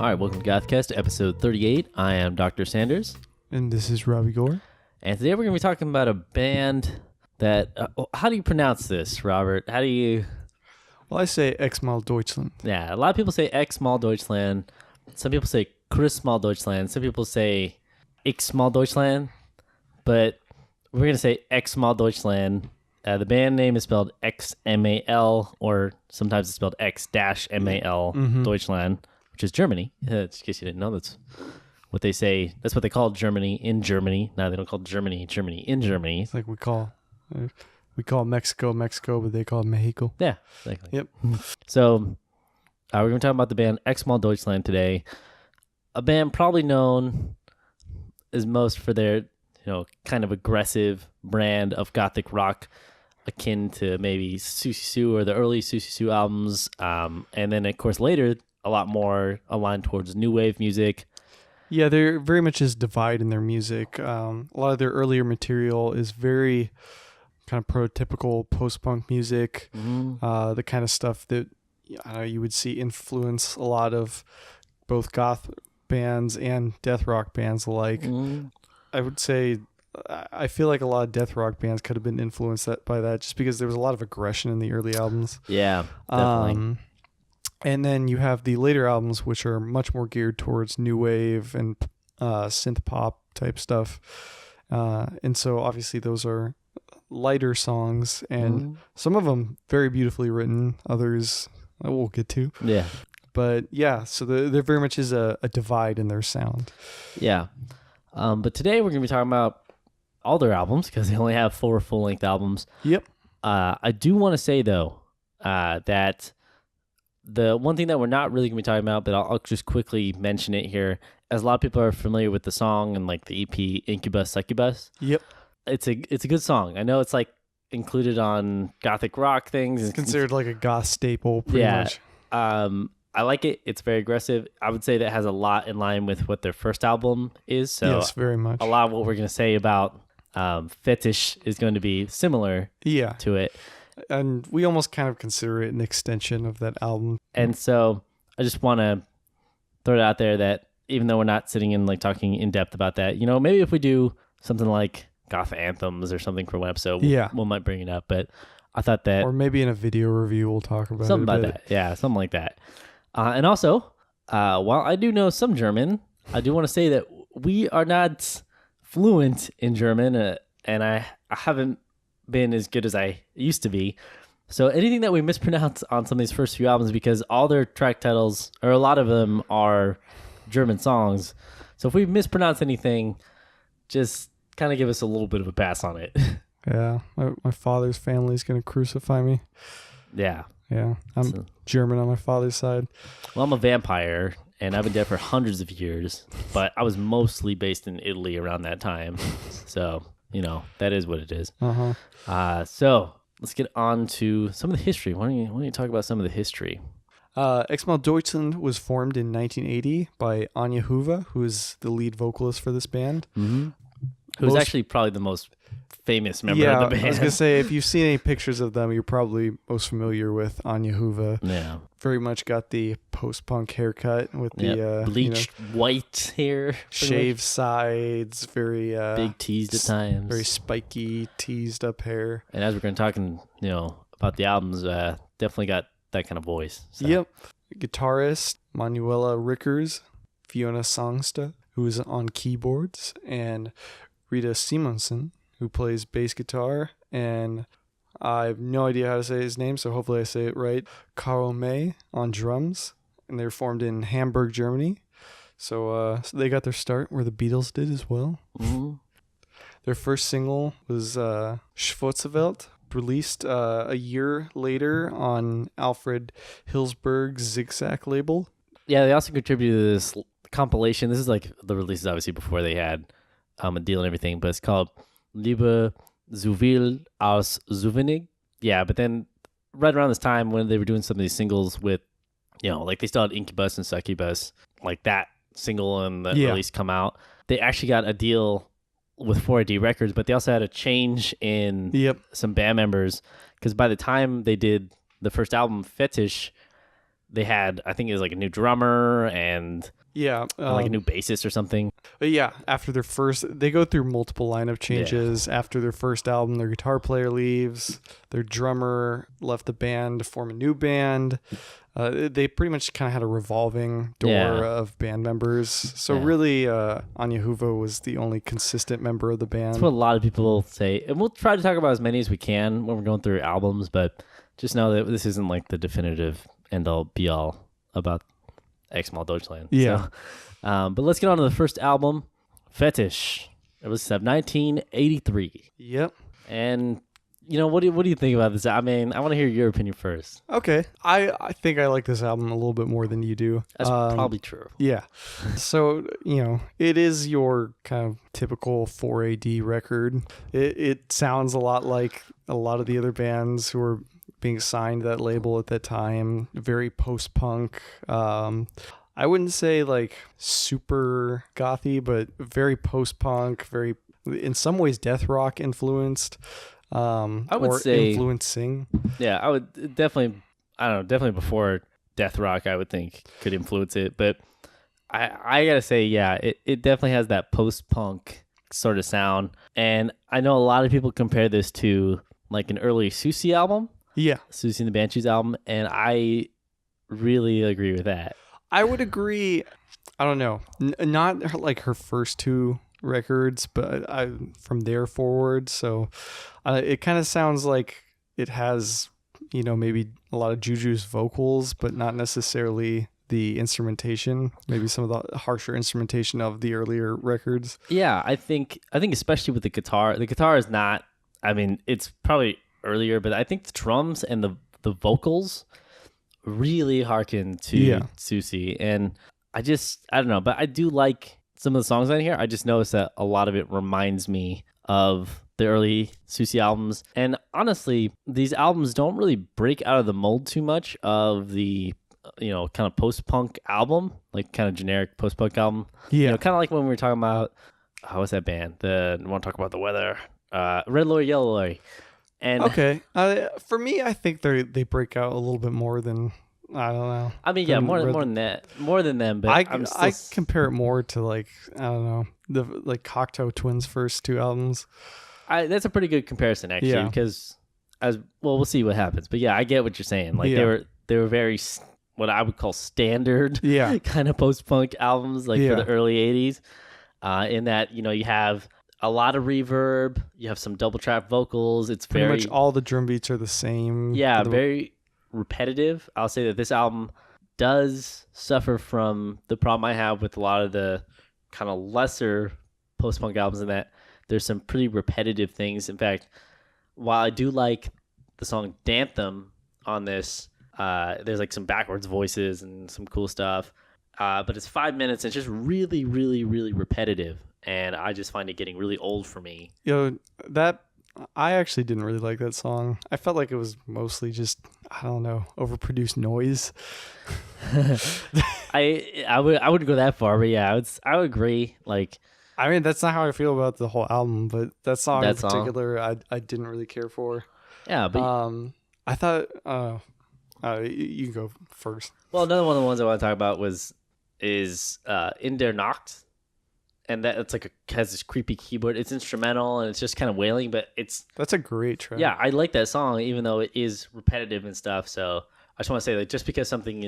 All right, welcome to Gothcast, episode 38. I am Dr. Sanders. And this is Robbie Gore. And today we're going to be talking about a band that... how do you pronounce this, Robert? How do you... Well, I say Xmal Deutschland. Yeah, a lot of people say Xmal Deutschland. Some people say Xmal Deutschland. Some people say Xmal Deutschland. But we're going to say Xmal Deutschland. The band name is spelled Xmal, or sometimes it's spelled X-MAL Deutschland, which is Germany. Just in case you didn't know, that's what they say. That's what they call Germany in Germany. Now they don't call Germany in Germany. It's like we call Mexico, but they call it Mexico. Yeah, exactly. Yep. So we're going to talk about the band Xmal Deutschland today. A band probably known as most for their, kind of aggressive brand of gothic rock, akin to maybe Susie Sue or the early Susie Sue albums. And then, of course, later, a lot more aligned towards new wave music. Yeah, there very much is divide in their music. A lot of their earlier material is very kind of prototypical post-punk music, the kind of stuff that you would see influence a lot of both goth bands and death rock bands alike. I would say I feel like a lot of death rock bands could have been influenced by that just because there was a lot of aggression in the early albums. Yeah, definitely. And then you have the later albums, which are much more geared towards new wave and synth pop type stuff. And so obviously those are lighter songs, and some of them very beautifully written, others I will get to. Yeah. But yeah, so there very much is a divide in their sound. Yeah. But today we're going to be talking about all their albums because they only have 4 full-length albums. Yep. I do want to say, though, that the one thing that we're not really going to be talking about, but I'll just quickly mention it here, as a lot of people are familiar with the song and like the EP Incubus Succubus. Yep. It's a good song. I know it's like included on gothic rock things. It's considered like a goth staple, pretty much. I like it. It's very aggressive. I would say that has a lot in line with what their first album is. So yes, very much. A lot of what we're going to say about Fetisch is going to be similar to it. And we almost kind of consider it an extension of that album. And so I just want to throw it out there that even though we're not sitting and like talking in depth about that, maybe if we do something like goth anthems or something for one episode, we might bring it up. But I thought that... Or maybe in a video review we'll talk about something it. Something about that. Yeah, something like that. And also, while I do know some German, I do want to say that we are not fluent in German, and I haven't been as good as I used to be. So anything that we mispronounce on some of these first few albums, because all their track titles, or a lot of them, are German songs. So if we mispronounce anything, just kind of give us a little bit of a pass on it. Yeah, my father's family is going to crucify me. Yeah. Yeah, I'm German on my father's side. Well, I'm a vampire, and I've been dead for hundreds of years, but I was mostly based in Italy around that time. So, that is what it is. So let's get on to some of the history. Why don't you talk about some of the history? Xmal Deutschland was formed in 1980 by Anja Huva, who is the lead vocalist for this band. Who's actually probably the most famous member of the band. I was going to say, if you've seen any pictures of them, you're probably most familiar with Anja Huva. Yeah. Very much got the post-punk haircut with the... bleached white hair. Shaved sides, very... big teased at times. Very spiky, teased up hair. And as we're going to talk, about the albums, definitely got that kind of voice. So. Yep. Guitarist, Manuela Rickers, Fiona Songsta, who is on keyboards, and Rita Simonsen, who plays bass guitar, and I have no idea how to say his name, so hopefully I say it right. Carl May on drums, and they were formed in Hamburg, Germany. So they got their start where the Beatles did as well. Their first single was Schwarzewelt, released a year later on Alfred Hilsberg's Zigzag label. Yeah, they also contributed to this compilation. This is like the releases obviously before they had a deal and everything, but it's called Liebe Zuwil aus Souvenir. Yeah, but then right around this time when they were doing some of these singles with, like they still had Incubus and Succubus, like that single and the release come out, they actually got a deal with 4AD Records, but they also had a change in some band members, because by the time they did the first album, Fetisch, they had, I think it was like a new drummer and Yeah. like a new bassist or something. But yeah, after they go through multiple lineup changes. Yeah. After their first album, their guitar player leaves. Their drummer left the band to form a new band. They pretty much kind of had a revolving door of band members. So really, Anya Huvo was the only consistent member of the band. That's what a lot of people say. And we'll try to talk about as many as we can when we're going through albums, but just know that this isn't like the definitive end-all, be-all about Xmal Deutschland. Yeah. So, but let's get on to the first album, Fetisch. It was 1983. Yep. And... what do you think about this? I mean, I want to hear your opinion first. Okay. I think I like this album a little bit more than you do. That's probably true. Yeah. So, it is your kind of typical 4AD record. It sounds a lot like a lot of the other bands who were being signed to that label at that time. Very post-punk. I wouldn't say like super gothy, but very post-punk, very, in some ways, death rock influenced. I would say influencing. Yeah, I would definitely. I don't know. Definitely before death rock, I would think could influence it. But I gotta say, yeah, it definitely has that post punk sort of sound. And I know a lot of people compare this to like an early Susie album. Yeah, Susie and the Banshees album, and I really agree with that. I would agree. I don't know, not like her first two records, but from there forward. So it kind of sounds like it has, maybe a lot of Juju's vocals, but not necessarily the instrumentation. Maybe some of the harsher instrumentation of the earlier records. Yeah, I think especially with the guitar. The guitar is not. I mean, it's probably earlier, but I think the drums and the vocals really harken to Susie, and I don't know, but I do like some of the songs on here. I just noticed that a lot of it reminds me of the early Susie albums. And honestly, these albums don't really break out of the mold too much of the, kind of post-punk album, like kind of generic post-punk album. Yeah. Kind of like when we were talking about, what's that band? I want to talk about the weather. Red Lorry, Yellow Lorry. And okay. For me, I think they break out a little bit more than... I don't know. I mean, yeah, more than that, more than them. But I compare it more to like, I don't know, the like Cocteau Twins' first two albums. That's a pretty good comparison actually, because we'll see what happens. But yeah, I get what you're saying. Like they were very what I would call standard, kind of post punk albums, like for the early '80s. In that you have a lot of reverb, you have some double trap vocals. It's pretty much all the drum beats are the same. Yeah, very repetitive. I'll say that this album does suffer from the problem I have with a lot of the kind of lesser post-punk albums, in that there's some pretty repetitive things. In fact, while I do like the song Danthem on this, there's like some backwards voices and some cool stuff, but it's 5 minutes and it's just really, really, really repetitive, and I just find it getting really old for me. I actually didn't really like that song. I felt like it was mostly just, I don't know, overproduced noise. I wouldn't go that far, but yeah, I would agree. Like, I mean, that's not how I feel about the whole album, but that song in particular, I didn't really care for. Yeah, but I thought, you can go first. Well, another one of the ones I want to talk about is In der Nacht. And it's like has this creepy keyboard. It's instrumental and it's just kind of wailing, but that's a great track. Yeah, I like that song, even though it is repetitive and stuff. So I just want to say that just because something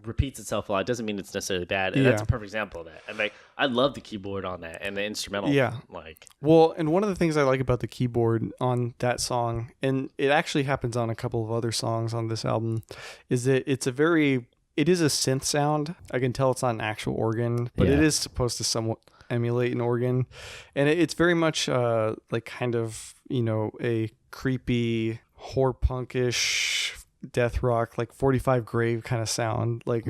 repeats itself a lot doesn't mean it's necessarily bad. And that's a perfect example of that. And like, I love the keyboard on that and the instrumental. Yeah. Well, and one of the things I like about the keyboard on that song, and it actually happens on a couple of other songs on this album, is that it is a synth sound. I can tell it's not an actual organ, but it is supposed to somewhat emulate an organ, and it's very much like kind of a creepy horror punkish death rock, like 45 Grave kind of sound, like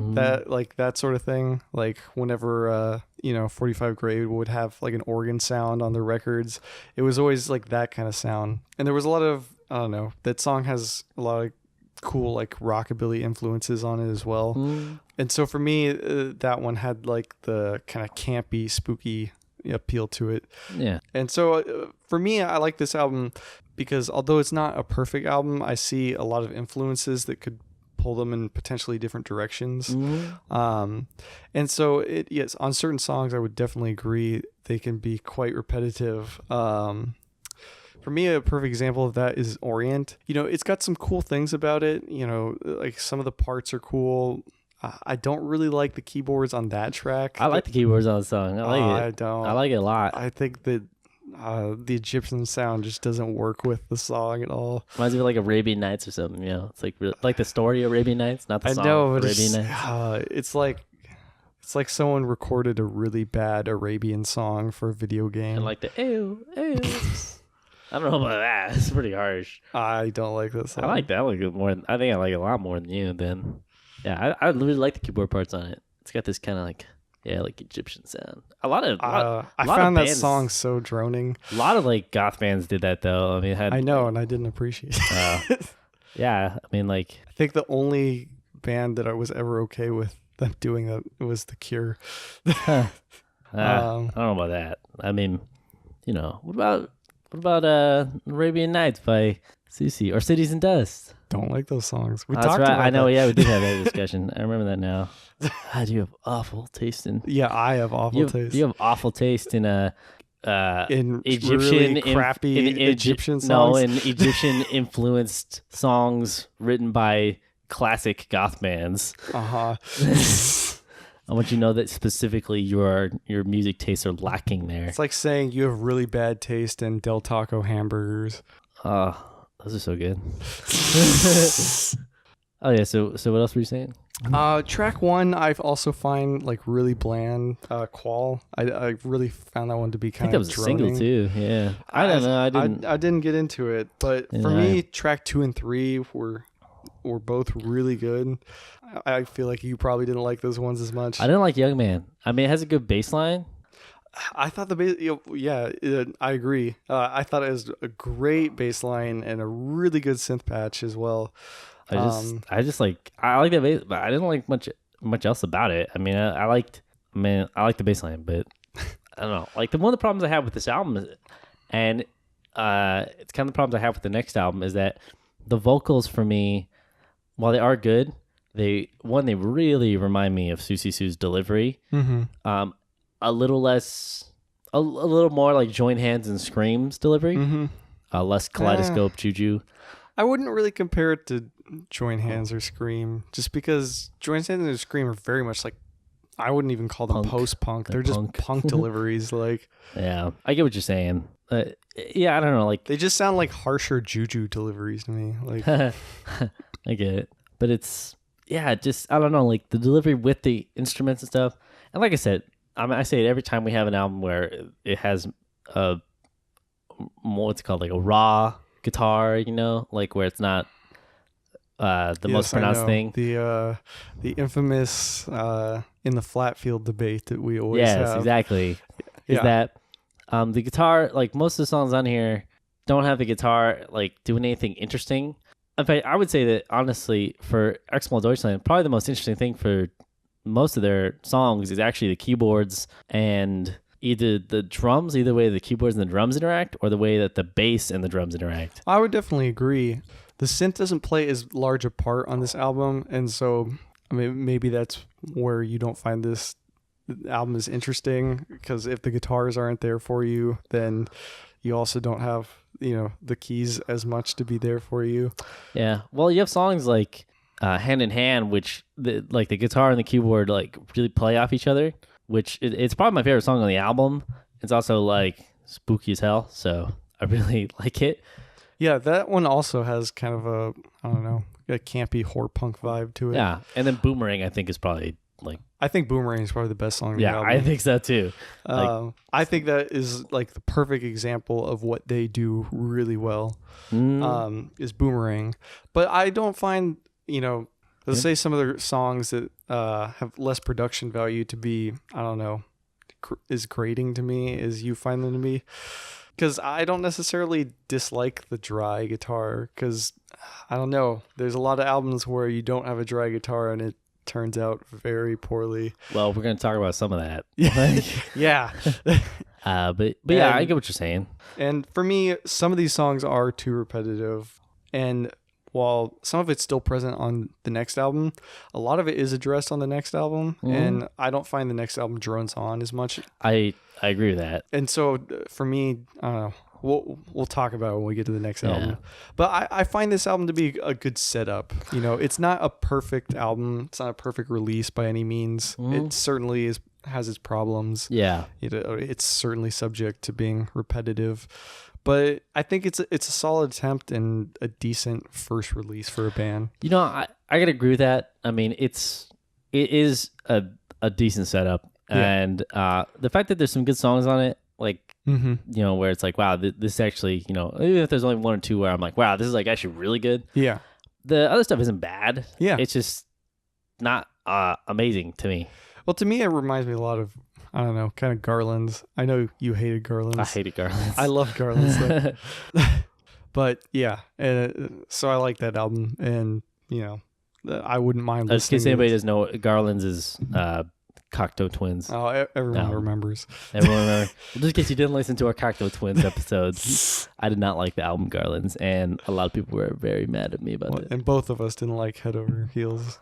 that sort of thing. Like whenever 45 Grave would have like an organ sound on their records, it was always like that kind of sound. And there was a lot of, I don't know, that song has a lot of cool like rockabilly influences on it as well. And so for me, that one had like the kind of campy, spooky appeal to it. Yeah. And so for me, I like this album because although it's not a perfect album, I see a lot of influences that could pull them in potentially different directions. Mm-hmm. And so yes, on certain songs, I would definitely agree they can be quite repetitive. For me, a perfect example of that is Orient. It's got some cool things about it. Like some of the parts are cool. I don't really like the keyboards on that track. I like the keyboards on the song. I like it. I don't. I like it a lot. I think that the Egyptian sound just doesn't work with the song at all. Reminds me of like Arabian Nights or something. It's like the story of Arabian Nights, not the song. I know, but Arabian Nights. It's like someone recorded a really bad Arabian song for a video game. And like the ew. I don't know about that. It's pretty harsh. I don't like that song. I like that. I like it more. I think I like it a lot more than you. Then, yeah, I really like the keyboard parts on it. It's got this kind of like Egyptian sound. I found that song so droning. A lot of like goth bands did that though. I mean, I know, and I didn't appreciate it. Yeah, I mean, like I think the only band that I was ever okay with them doing that was The Cure. I don't know about that. I mean, what about Arabian Nights by Susie or Cities and Dust? Don't like those songs. We That's talked right. about I know. that. Yeah, we did have that discussion. I remember that now. God, you have awful taste in. Yeah, I have awful taste. You have awful taste in in Egyptian really crappy Egyptian songs. No, in Egyptian influenced songs written by classic goth bands. Uh-huh. I want you to know that specifically your music tastes are lacking there. It's like saying you have really bad taste in Del Taco hamburgers. Those are so good. Oh yeah, so what else were you saying? Track 1 I've also find like really bland. Qual. I really found that one to be kind of I think that was droning. a single too. Yeah. I don't know. I didn't get into it, but for me, track 2 and 3 were both really good. I feel like you probably didn't like those ones as much. I didn't like Young Man. I mean, it has a good bass line. I thought the bass, I agree. I thought it was a great bass line and a really good synth patch as well. I like that bass, but I didn't like much else about it. I mean, I like the bass line, but I don't know. Like one of the problems I have with this album is, and it's kind of the problems I have with the next album is that the vocals for me, while they are good, they really remind me of Susie Sue's delivery. Mm-hmm. A little more like join hands and screams delivery. Mm-hmm. Less kaleidoscope juju. I wouldn't really compare it to Join Hands or Scream, just because Join Hands and Scream are very much like, I wouldn't even call them post-punk. They're just punk deliveries. Like, yeah, I get what you're saying. Yeah, I don't know. Like they just sound like harsher juju deliveries to me. Like, I get it, but it's just I don't know. Like the delivery with the instruments and stuff. And like I said, I say it every time we have an album where it has what's it called, like a raw guitar, like where it's not the most pronounced thing. The infamous in the flat field debate that we always have. Yes, exactly. Is that the guitar, like most of the songs on here don't have the guitar like doing anything interesting. In fact, I would say that honestly for Xmal Deutschland, probably the most interesting thing for most of their songs is actually the keyboards and either the drums, either way the keyboards and the drums interact, or the way that the bass and the drums interact. I would definitely agree. The synth doesn't play as large a part on this album, and so I mean maybe that's where you don't find this album is interesting, because if the guitars aren't there for you, then you also don't have the keys as much to be there for you. Yeah, well, you have songs like Hand in Hand, which the guitar and the keyboard like really play off each other, which it's probably my favorite song on the album. It's also like spooky as hell, so I really like it. Yeah, that one also has kind of a campy horror punk vibe to it. Yeah, and then Boomerang I think is probably like, I think Boomerang is probably the best song on the album. I think so too. I think that is like the perfect example of what they do really well. Is Boomerang. But I don't find, let's say some of their songs that have less production value to be, I don't know, is grating to me as you find them to be. Because I don't necessarily dislike the dry guitar, because I don't know, there's a lot of albums where you don't have a dry guitar and it turns out very poorly. Well, we're going to talk about some of that. Yeah. But yeah, I get what you're saying. And for me, some of these songs are too repetitive. And while some of it's still present on the next album, a lot of it is addressed on the next album, and I don't find the next album drones on as much. I agree with that. And so for me, I don't know. We'll talk about it when we get to the next album. But I find this album to be a good setup. You know, it's not a perfect album. It's not a perfect release by any means. It certainly has its problems. Yeah. It's certainly subject to being repetitive. But I think it's a solid attempt and a decent first release for a band. You know, I gotta agree with that. I mean, it is a decent setup. And the fact that there's some good songs on it, like, you know, where it's like, wow, this actually, you know, even if there's only one or two where I'm like, wow, this is like actually really good. Yeah. The other stuff isn't bad. Yeah. It's just not amazing to me. Well, to me, it reminds me a lot of, I don't know, kind of Garlands. I know you hated Garlands. I hated Garlands. I love Garlands. But yeah, so I like that album, and, you know, I wouldn't mind listening. Just in case anybody doesn't know, Garlands is Cocteau Twins. Oh, everyone remembers. Everyone remembers. Well, just in case you didn't listen to our Cocteau Twins episodes, I did not like the album Garlands, and a lot of people were very mad at me about it. And both of us didn't like Head Over Heels.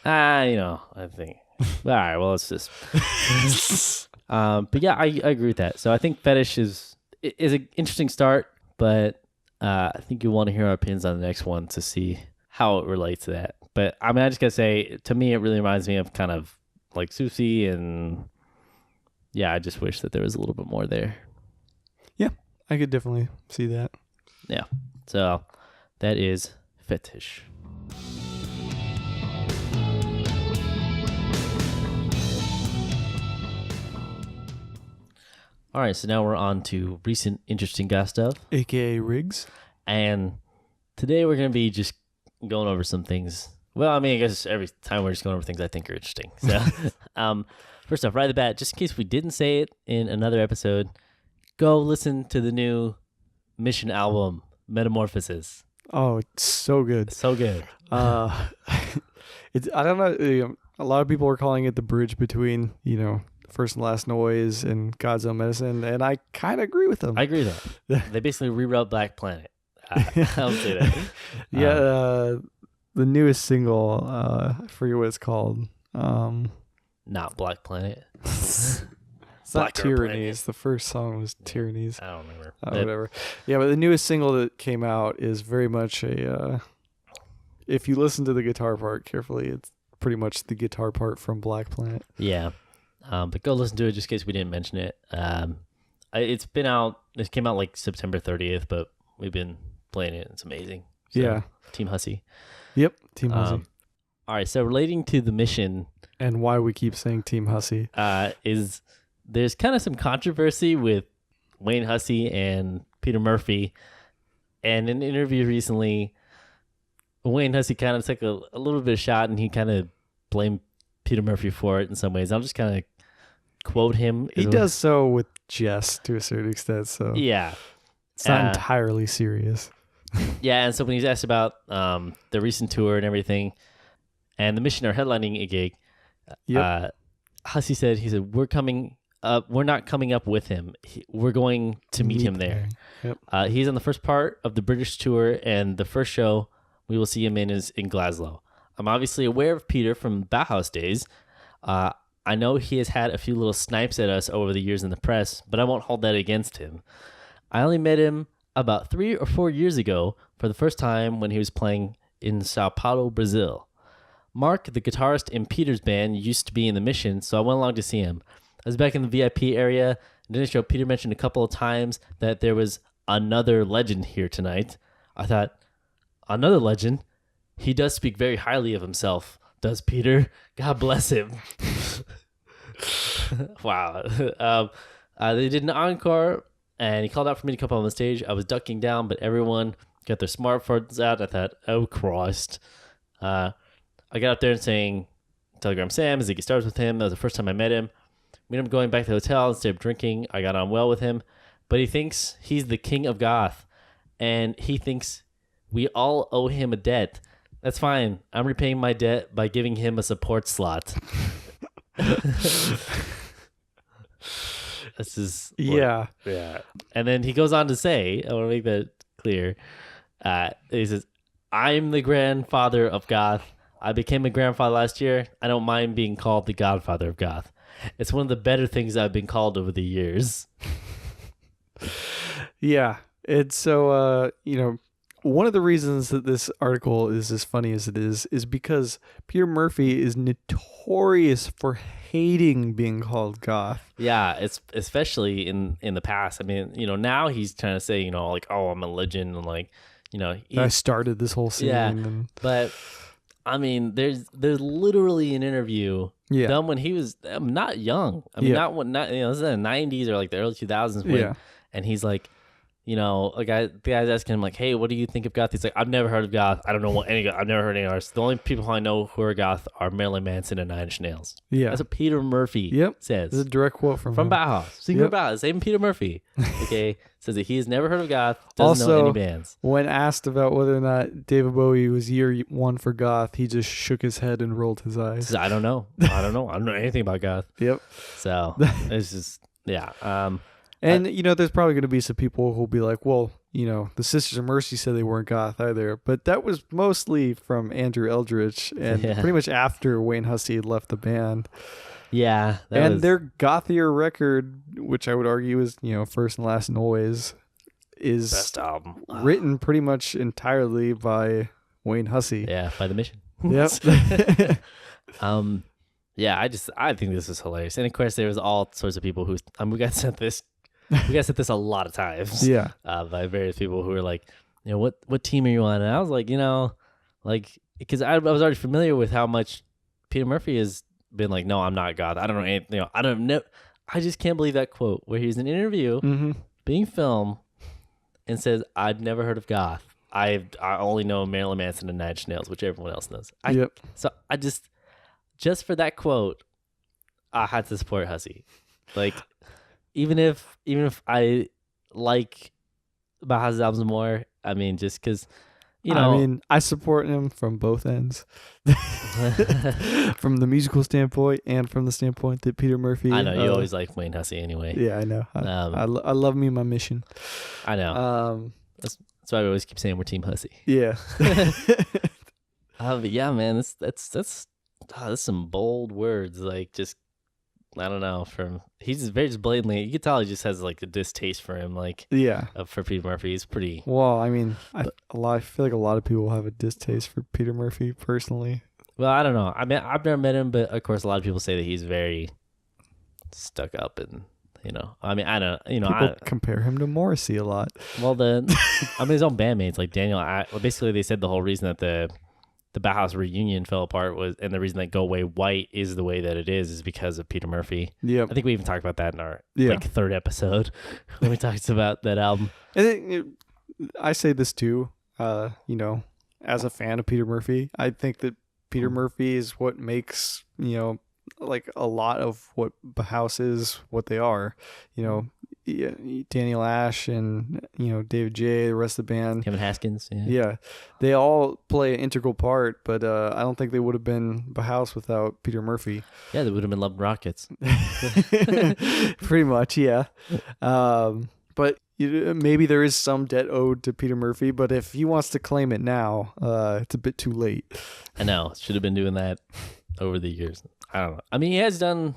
You know, I think. All right, well, it's just. But yeah, I agree with that. So I think Fetish is an interesting start, but I think you want to hear our opinions on the next one to see how it relates to that. But I mean, I just gotta say, to me, it really reminds me of kind of like Susie, and yeah, I just wish that there was a little bit more there. Yeah, I could definitely see that. Yeah, so that is Fetish. All right, so now we're on to recent interesting goth stuff, AKA Riggs. And today we're going to be just going over some things. Well, I mean, I guess every time we're just going over things I think are interesting. So, first off, right at the bat, just in case we didn't say it in another episode, go listen to the new Mission album, Metamorphosis. Oh, it's so good. So good. I don't know. A lot of people are calling it the bridge between, you know, First and Last Noise and God's Own Medicine, and I kind of agree with them. I agree with that. They basically rewrote Black Planet. I'll say that. Yeah, the newest single, I forget what it's called. Not Black Planet. It's not Tyrannies. The first song was Tyrannies. I don't remember. Whatever. Yeah, but the newest single that came out is very much a... if you listen to the guitar part carefully, it's pretty much the guitar part from Black Planet. Yeah. But go listen to it just in case we didn't mention it. It's been out. It came out like September 30th, but we've been playing it. It's amazing. So, yeah. Team Hussy. Yep. Team Hussy. All right. So relating to the Mission, and why we keep saying Team Hussy, is there's kind of some controversy with Wayne Hussey and Peter Murphy. And in an interview recently, Wayne Hussey kind of took a little bit of shot, and he kind of blamed Peter Murphy for it in some ways. I'll just kind of quote him. He does so with jest to a certain extent, so yeah, it's not entirely serious. Yeah, and so when he's asked about the recent tour and everything, and the Mission are headlining a gig, Hussey said, we're coming up. We're not coming up with him. We're going to meet him there. Yep. He's on the first part of the British tour, and the first show we will see him in is in Glasgow. I'm obviously aware of Peter from Bauhaus days. I know he has had a few little snipes at us over the years in the press, but I won't hold that against him. I only met him about 3 or 4 years ago for the first time when he was playing in Sao Paulo, Brazil. Mark, the guitarist in Peter's band, used to be in the Mission, so I went along to see him. I was back in the VIP area, and in the show, Peter mentioned a couple of times that there was another legend here tonight. I thought, another legend? He does speak very highly of himself, does Peter? God bless him. Wow. They did an encore, and he called out for me to come on the stage. I was ducking down, but everyone got their smartphones out. I thought, oh, Christ. I got up there and sang Telegram Sam as he starts with him. That was the first time I met him. We ended up going back to the hotel instead of drinking. I got on well with him, but he thinks he's the king of goth, and he thinks we all owe him a debt. That's fine. I'm repaying my debt by giving him a support slot. This is yeah. And then he goes on to say, I want to make that clear. He says, I'm the grandfather of goth. I became a grandfather last year. I don't mind being called the godfather of goth. It's one of the better things I've been called over the years. Yeah. It's so, one of the reasons that this article is as funny as it is because Peter Murphy is notorious for hating being called goth. Yeah, it's especially in the past. I mean, now he's trying to say, like, oh, I'm a legend, and like, I started this whole scene. Yeah, and... but I mean, there's literally an interview done when he was not young. I mean, this is in the 90s or like the early 2000s when, and he's like, the guy's asking him like, hey, what do you think of goth? He's like, I've never heard of goth. I don't know what any. I've never heard any artists. The only people I know who are goth are Marilyn Manson and Nine Inch Nails. Yeah, that's what Peter Murphy says. This is a direct quote from Bauhaus. Singer Bauhaus. Even Peter Murphy. Okay, says that he has never heard of goth. Doesn't know any bands. When asked about whether or not David Bowie was year one for goth, he just shook his head and rolled his eyes. Says, I don't know. I don't know anything about goth. Yep. So it's just And, there's probably going to be some people who'll be like, well, the Sisters of Mercy said they weren't goth either. But that was mostly from Andrew Eldritch and pretty much after Wayne Hussey had left the band. Yeah. Their gothier record, which I would argue is, First and Last and Always, is best album. Written pretty much entirely by Wayne Hussey. Yeah, by The Mission. Yep. Yeah, I think this is hilarious. And of course, there was all sorts of people who, we got sent this a lot of times. Yeah. By various people who were like, what team are you on? And I was like, because I was already familiar with how much Peter Murphy has been like, no, I'm not goth. I don't know anything. I don't know. I just can't believe that quote where he's in an interview being filmed and says, I've never heard of goth. I only know Marilyn Manson and Nine Inch Nails, which everyone else knows. So I just for that quote, I had to support Hussey. Like, even if I like Bauhaus' albums more, I mean, just because, I support him from both ends, from the musical standpoint and from the standpoint that Peter Murphy. I know you always like Wayne Hussey anyway. Yeah, I know. I love me my Mission. I know. That's why we always keep saying we're Team Hussey. Yeah. But yeah, man, that's some bold words. Like, just, I don't know. He's just very blatantly. You can tell he just has like a distaste for him. Like, for Peter Murphy, he's pretty. Well, I mean, I feel like a lot of people have a distaste for Peter Murphy personally. Well, I don't know. I mean, I've never met him, but of course, a lot of people say that he's very stuck up, and I mean, I don't. People compare him to Morrissey a lot. Well, his own bandmates like Daniel. Basically, they said the whole reason that the Bauhaus reunion fell apart was, and the reason that Go Away White is the way that it is because of Peter Murphy. Yeah, I think we even talked about that in our third episode when we talked about that album. And I say this too, as a fan of Peter Murphy, I think that Peter Murphy is what makes like a lot of what Bauhaus is what they are. Daniel Ash and David J, the rest of the band, Kevin Haskins, they all play an integral part, but I don't think they would have been Bauhaus without Peter Murphy. Yeah, they would have been Love Rockets. Pretty much, yeah. But maybe there is some debt owed to Peter Murphy, but if he wants to claim it now, it's a bit too late. I know, should have been doing that over the years. I don't know. I mean, he has done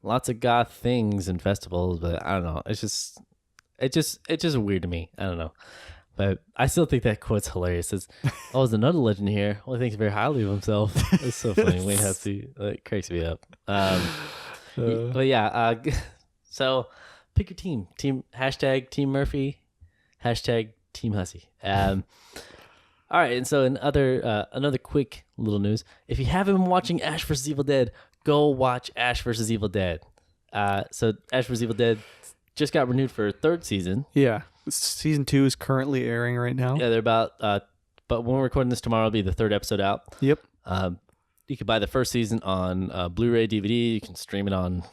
lots of goth things and festivals, but I don't know. It's just weird to me. I don't know. But I still think that quote's hilarious. It's, there's another legend here. Well, he thinks very highly of himself. It's so funny. Wayne Hussey, it cracks me up. But yeah, so pick your team. Hashtag Team Murphy. Hashtag Team Hussey. All right, and so in another quick little news. If you haven't been watching Ash vs. Evil Dead, go watch Ash vs. Evil Dead. So Ash vs. Evil Dead just got renewed for a third season. Yeah. Season 2 is currently airing right now. Yeah, they're about, but when we're recording this tomorrow, it'll be the third episode out. Yep. You can buy the first season on Blu-ray, DVD. You can stream it on,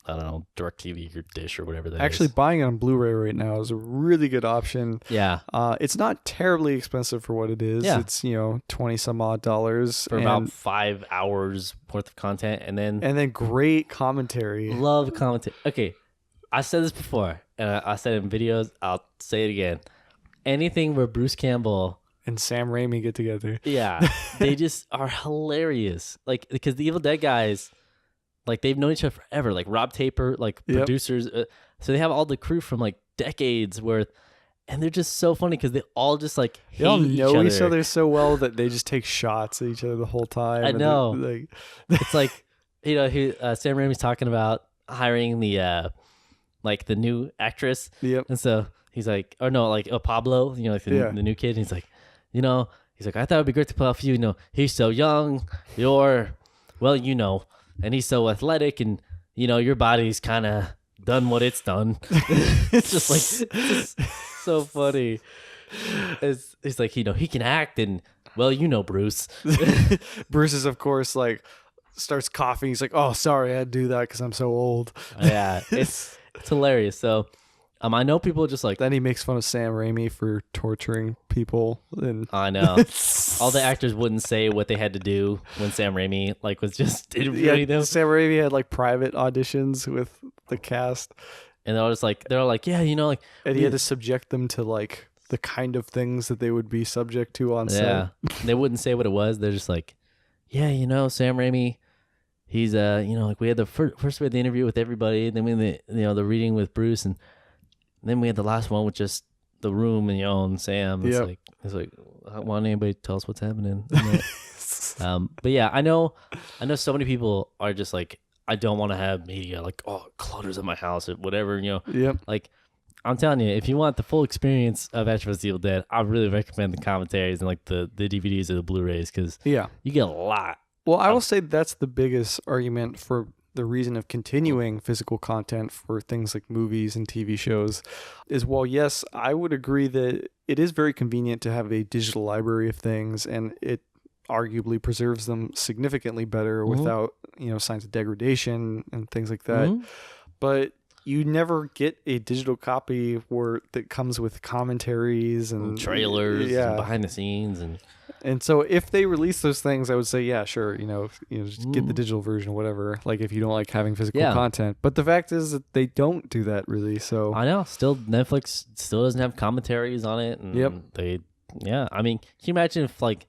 I don't know, DirecTV or Dish or whatever that is. Actually, buying it on Blu-ray right now is a really good option. Yeah. It's not terribly expensive for what it is. Yeah. It's, $20 some odd for about 5 hours worth of content, and then great commentary. Love commentary. Okay, I said this before, and I said it in videos. I'll say it again. Anything where Bruce Campbell and Sam Raimi get together. Yeah, they just are hilarious. Like, because the Evil Dead guys, like, they've known each other forever. Like Rob Taper, like producers. So they have all the crew from like decades worth, and they're just so funny because they all just like hate they all know each other so well that they just take shots at each other the whole time. I know. Like, It's like, you know, Sam Raimi's talking about hiring the like the new actress. Yep. And so he's like, or no, like Pablo, you know, like the new kid. And he's like, you know, he's like, I thought it'd be great to play off you. You know, he's so young. You're, well, you know, and he's so athletic, and you know, your body's kind of done what it's done. It's just like, it's just so funny. It's like, you know, he can act, and well, you know, Bruce. Bruce is, of course, like, starts coughing. He's like, oh, sorry, I had to do that because I'm so old. Yeah, it's hilarious. So, I know people just like. Then he makes fun of Sam Raimi for torturing people. And I know. All the actors wouldn't say what they had to do when Sam Raimi like was just interviewing them. Sam Raimi had like private auditions with the cast, and they're all like, yeah, you know, like, and he had to subject them to like the kind of things that they would be subject to on set. Yeah, they wouldn't say what it was. They're just like, yeah, you know, Sam Raimi. He's you know, like, we had the first we had the interview with everybody, then we had the, you know, the reading with Bruce, and then we had the last one with just the room and, you know, and Sam. It's like, why don't anybody tell us what's happening? But yeah, I know so many people are just like, I don't want to have media like, oh, clutters at my house or whatever, you know. Yep. Like, I'm telling you, if you want the full experience of Ash vs. Evil Dead, I really recommend the commentaries and like the DVDs or the Blu-rays, because you get a lot. Well, I will say that's the biggest argument for the reason of continuing physical content for things like movies and TV shows is, while yes, I would agree that it is very convenient to have a digital library of things, and it arguably preserves them significantly better without, you know, signs of degradation and things like that. But you never get a digital copy that comes with commentaries and trailers and behind the scenes. And so if they release those things, I would say, yeah, sure, you know, just get the digital version, whatever, like if you don't like having physical content. But the fact is that they don't do that really. So I know, still Netflix still doesn't have commentaries on it. And I mean, can you imagine if like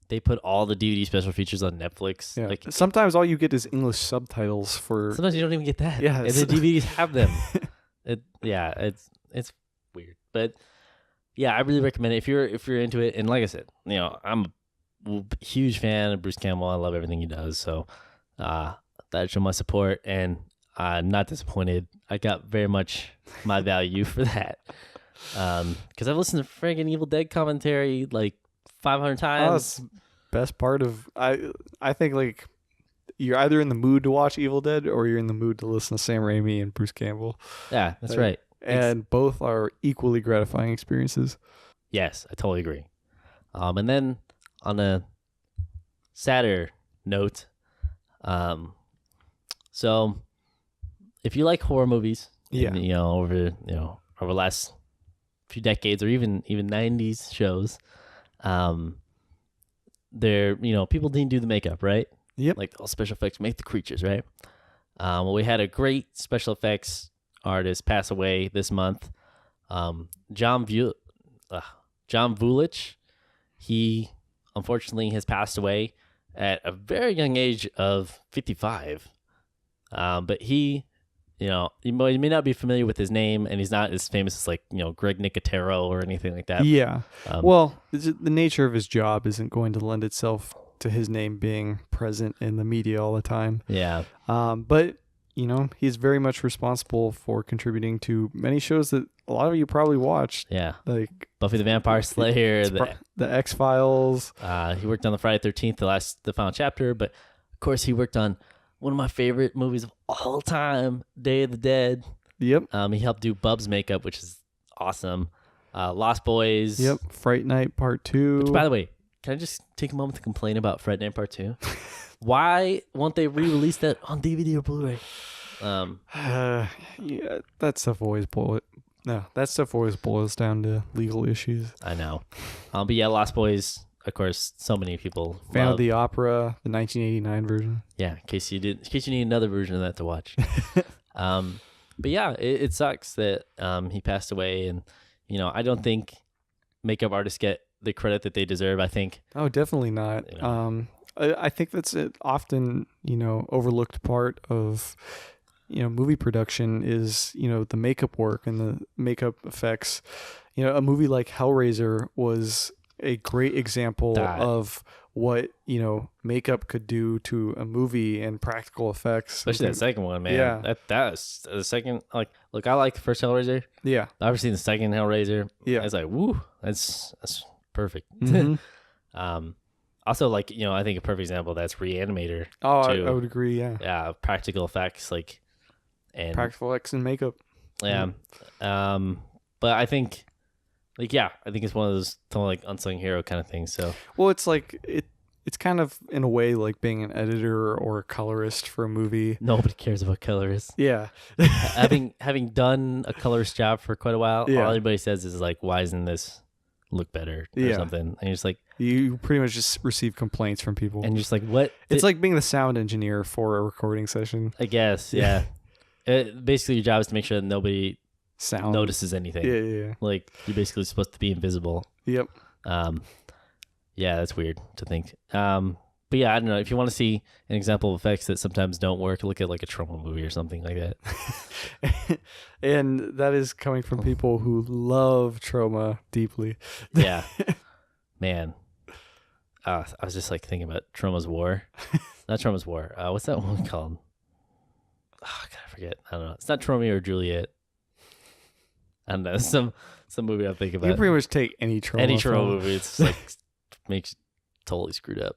they put all the DVD special features on Netflix? Yeah. Like, sometimes all you get is English subtitles for. Sometimes you don't even get that. Yeah, and the DVDs have them. It's weird, but yeah, I really recommend it if you're into it. And like I said, you know, I'm a huge fan of Bruce Campbell. I love everything he does. So that show my support, and I'm not disappointed. I got very much my value for that. Because I've listened to friggin' Evil Dead commentary like 500 times. Best part of I think, like, you're either in the mood to watch Evil Dead or you're in the mood to listen to Sam Raimi and Bruce Campbell. Yeah, that's right. And both are equally gratifying experiences. Yes, I totally agree. And then on a sadder note, so if you like horror movies, over the last few decades or even 90s shows, people didn't do the makeup, right? Yep. Like, all special effects make the creatures, right? Well, we had a great special effects artist pass away this month. John Vulich. He unfortunately has passed away at a very young age of 55. But he, you may not be familiar with his name, and he's not as famous as like, Greg Nicotero or anything like that. Yeah. Well, the nature of his job isn't going to lend itself to his name being present in the media all the time. Yeah. But he's very much responsible for contributing to many shows that a lot of you probably watched. Yeah. Like Buffy the Vampire Slayer, the X-Files. He worked on the Friday 13th, the final chapter, but of course he worked on one of my favorite movies of all time, Day of the Dead. Yep. He helped do Bub's makeup, which is awesome. Lost Boys. Yep. Fright Night Part 2. Which, by the way, can I just take a moment to complain about Fright Night Part 2? Why won't they re-release that on DVD or Blu-ray? Yeah, that stuff always boils down to legal issues. I know. But yeah, Lost Boys, of course, so many people Fan love. of the Opera, the 1989 version. Yeah, in case you need another version of that to watch. But yeah, it sucks that he passed away, and I don't think makeup artists get the credit that they deserve. I think. Oh, definitely not. You know. I think that's an often, overlooked part of, movie production is, the makeup work and the makeup effects. A movie like Hellraiser was a great example of what, makeup could do to a movie and practical effects. Especially that second one, man. Yeah. That's the second, look, I like the first Hellraiser. Yeah. I've ever seen the second Hellraiser. Yeah. It's like, woo, that's perfect. Mm-hmm. Also, I think a perfect example that's Reanimator. Oh, too. I would agree. Yeah. Yeah, practical effects, and practical effects and makeup. Yeah. But I think, I think it's one of those unsung hero kind of things. So, well, it's it's kind of in a way like being an editor or a colorist for a movie. Nobody cares about colorists. Yeah. having done a colorist job for quite a while, Yeah. all anybody says is why isn't this look better or something? And you're just you pretty much just receive complaints from people. And you're just what? It's like being the sound engineer for a recording session. I guess, yeah. Basically, your job is to make sure that nobody notices anything. Yeah. You're basically supposed to be invisible. Yep. Yeah, that's weird to think. But yeah, I don't know. If you want to see an example of effects that sometimes don't work, look at a trauma movie or something like that. And that is coming from people who love trauma deeply. Yeah. Man. I was just thinking about Trauma's War. Not Trauma's War. What's that one called? Oh, God, I forget. I don't know. It's not Romeo or Juliet. I don't know. Some movie I'm thinking about. You pretty much take any trauma movie. It's makes you totally screwed up.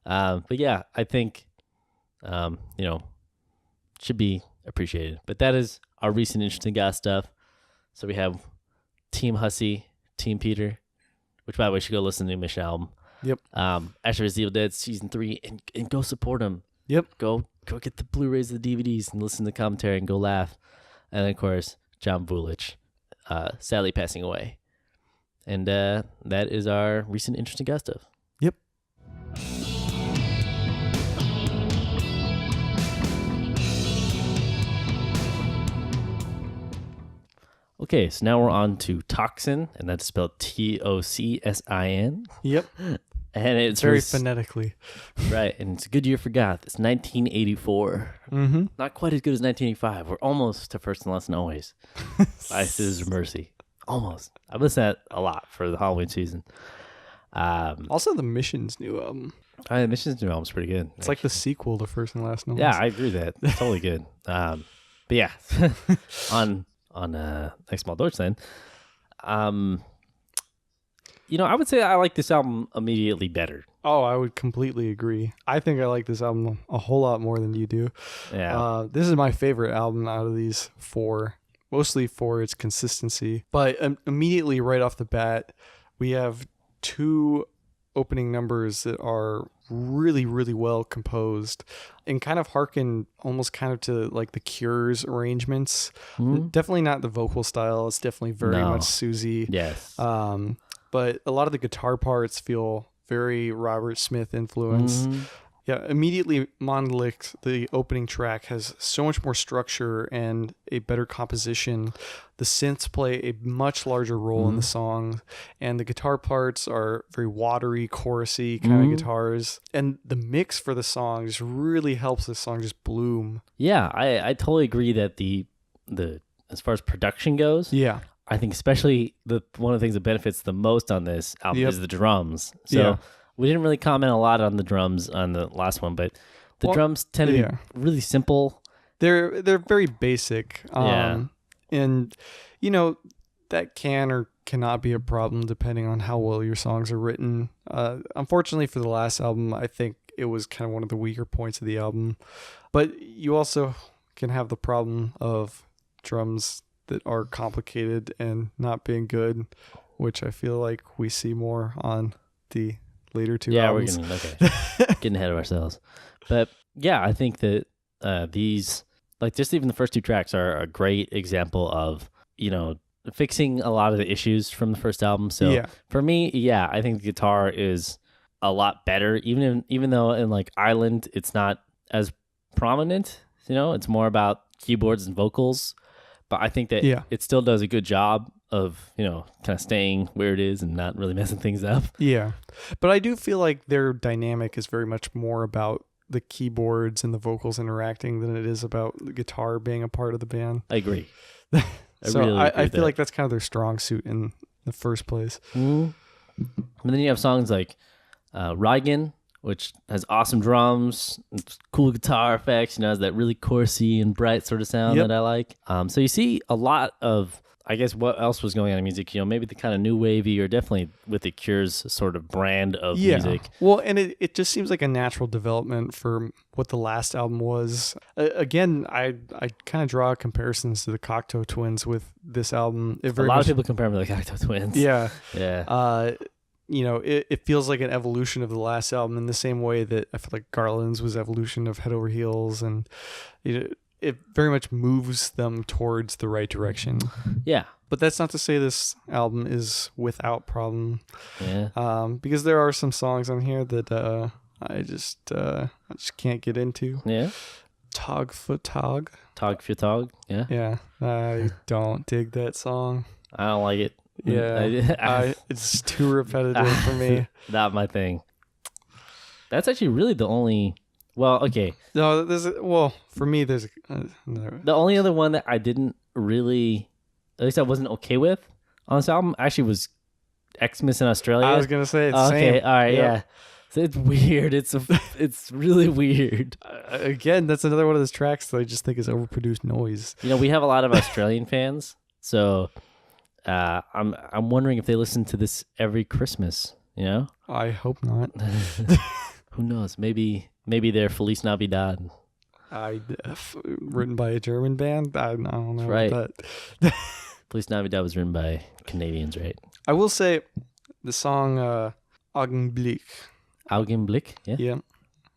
But yeah, I think, should be appreciated. But that is our recent interesting goth stuff. So we have Team Hussey, Team Peter, which by the way, you should go listen to the new Mission album. Yep. After Evil Dead Season 3 and go support them. Yep. Go get the Blu-rays, the DVDs, and listen to the commentary and go laugh. And then, of course, John Vulich, sadly passing away. And that is our recent interesting goth stuff. Yep. Okay, so now we're on to Tocsin, and that's spelled Tocsin. Yep. And it's very phonetically. Right, and it's a good year for goth. It's 1984. Mm-hmm. Not quite as good as 1985. We're almost to First and Last and Always. By Scissors Mercy. Almost. I've listened to that a lot for the Halloween season. Also, the Mission's new album. Mission's new album's pretty good. It's like the sequel to First and Last and Always. Yeah, I agree with that. It's totally good. But yeah, on Xmal Deutschland, I would say I like this album immediately better. Oh, I would completely agree. I think I like this album a whole lot more than you do. Yeah. This is my favorite album out of these four, mostly for its consistency. But immediately right off the bat, we have two opening numbers that are really, really well composed and kind of harken almost kind of to the Cure's arrangements. Mm-hmm. Definitely not the vocal style. It's definitely very much Susie. Yes. But a lot of the guitar parts feel very Robert Smith influenced. Mm-hmm. Yeah, immediately Monolith, the opening track, has so much more structure and a better composition. The synths play a much larger role in the song, and the guitar parts are very watery, chorusy kind of guitars. And the mix for the song just really helps the song just bloom. Yeah, I totally agree that the as far as production goes, Yeah. I think especially one of the things that benefits the most on this album is the drums. So we didn't really comment a lot on the drums on the last one, but the drums tend to be really simple. They're very basic. And that can or cannot be a problem depending on how well your songs are written. Unfortunately for the last album, I think it was kind of one of the weaker points of the album. But you also can have the problem of drums that are complicated and not being good, which I feel like we see more on the later two albums. We're getting ahead of ourselves. But yeah, I think that these, just even the first two tracks are a great example of, fixing a lot of the issues from the first album. So for me, I think the guitar is a lot better, even though in Island, it's not as prominent, it's more about keyboards and vocals. But I think that it still does a good job of, kind of staying where it is and not really messing things up. Yeah. But I do feel like their dynamic is very much more about the keyboards and the vocals interacting than it is about the guitar being a part of the band. I agree. I feel like that's kind of their strong suit in the first place. And then you have songs like Reigen, which has awesome drums, cool guitar effects, has that really chorusy and bright sort of sound that I like. So you see a lot of, I guess, what else was going on in music, maybe the kind of new wavy, or definitely with the Cure's sort of brand of music. Well, and it just seems like a natural development for what the last album was. Again, I kind of draw comparisons to the Cocteau Twins with this album. A lot of people compare them to the Cocteau Twins. Yeah. Yeah. It feels like an evolution of the last album in the same way that I feel like Garland's was evolution of Head Over Heels, and it very much moves them towards the right direction. Yeah. But that's not to say this album is without problem. Yeah. Because there are some songs on here that I just can't get into. Yeah. Tog for Tog. Tog for Tog. Yeah. Yeah. I don't dig that song. I don't like it. Yeah. It's too repetitive for me. Not my thing. That's actually really the only... Well, okay. No, for me, there's another. The only other one that I didn't really, at least I wasn't okay with on this album, actually was Xmas in Australia. I was gonna say it's okay, same. All right, yeah. So it's weird. It's really weird. Again, that's another one of those tracks that I just think is overproduced noise. We have a lot of Australian fans, so I'm wondering if they listen to this every Christmas. I hope not. Who knows? Maybe they're Feliz Navidad. Written by a German band? I don't know. Right. But Feliz Navidad was written by Canadians, right? I will say the song Augenblick. Augenblick? Yeah.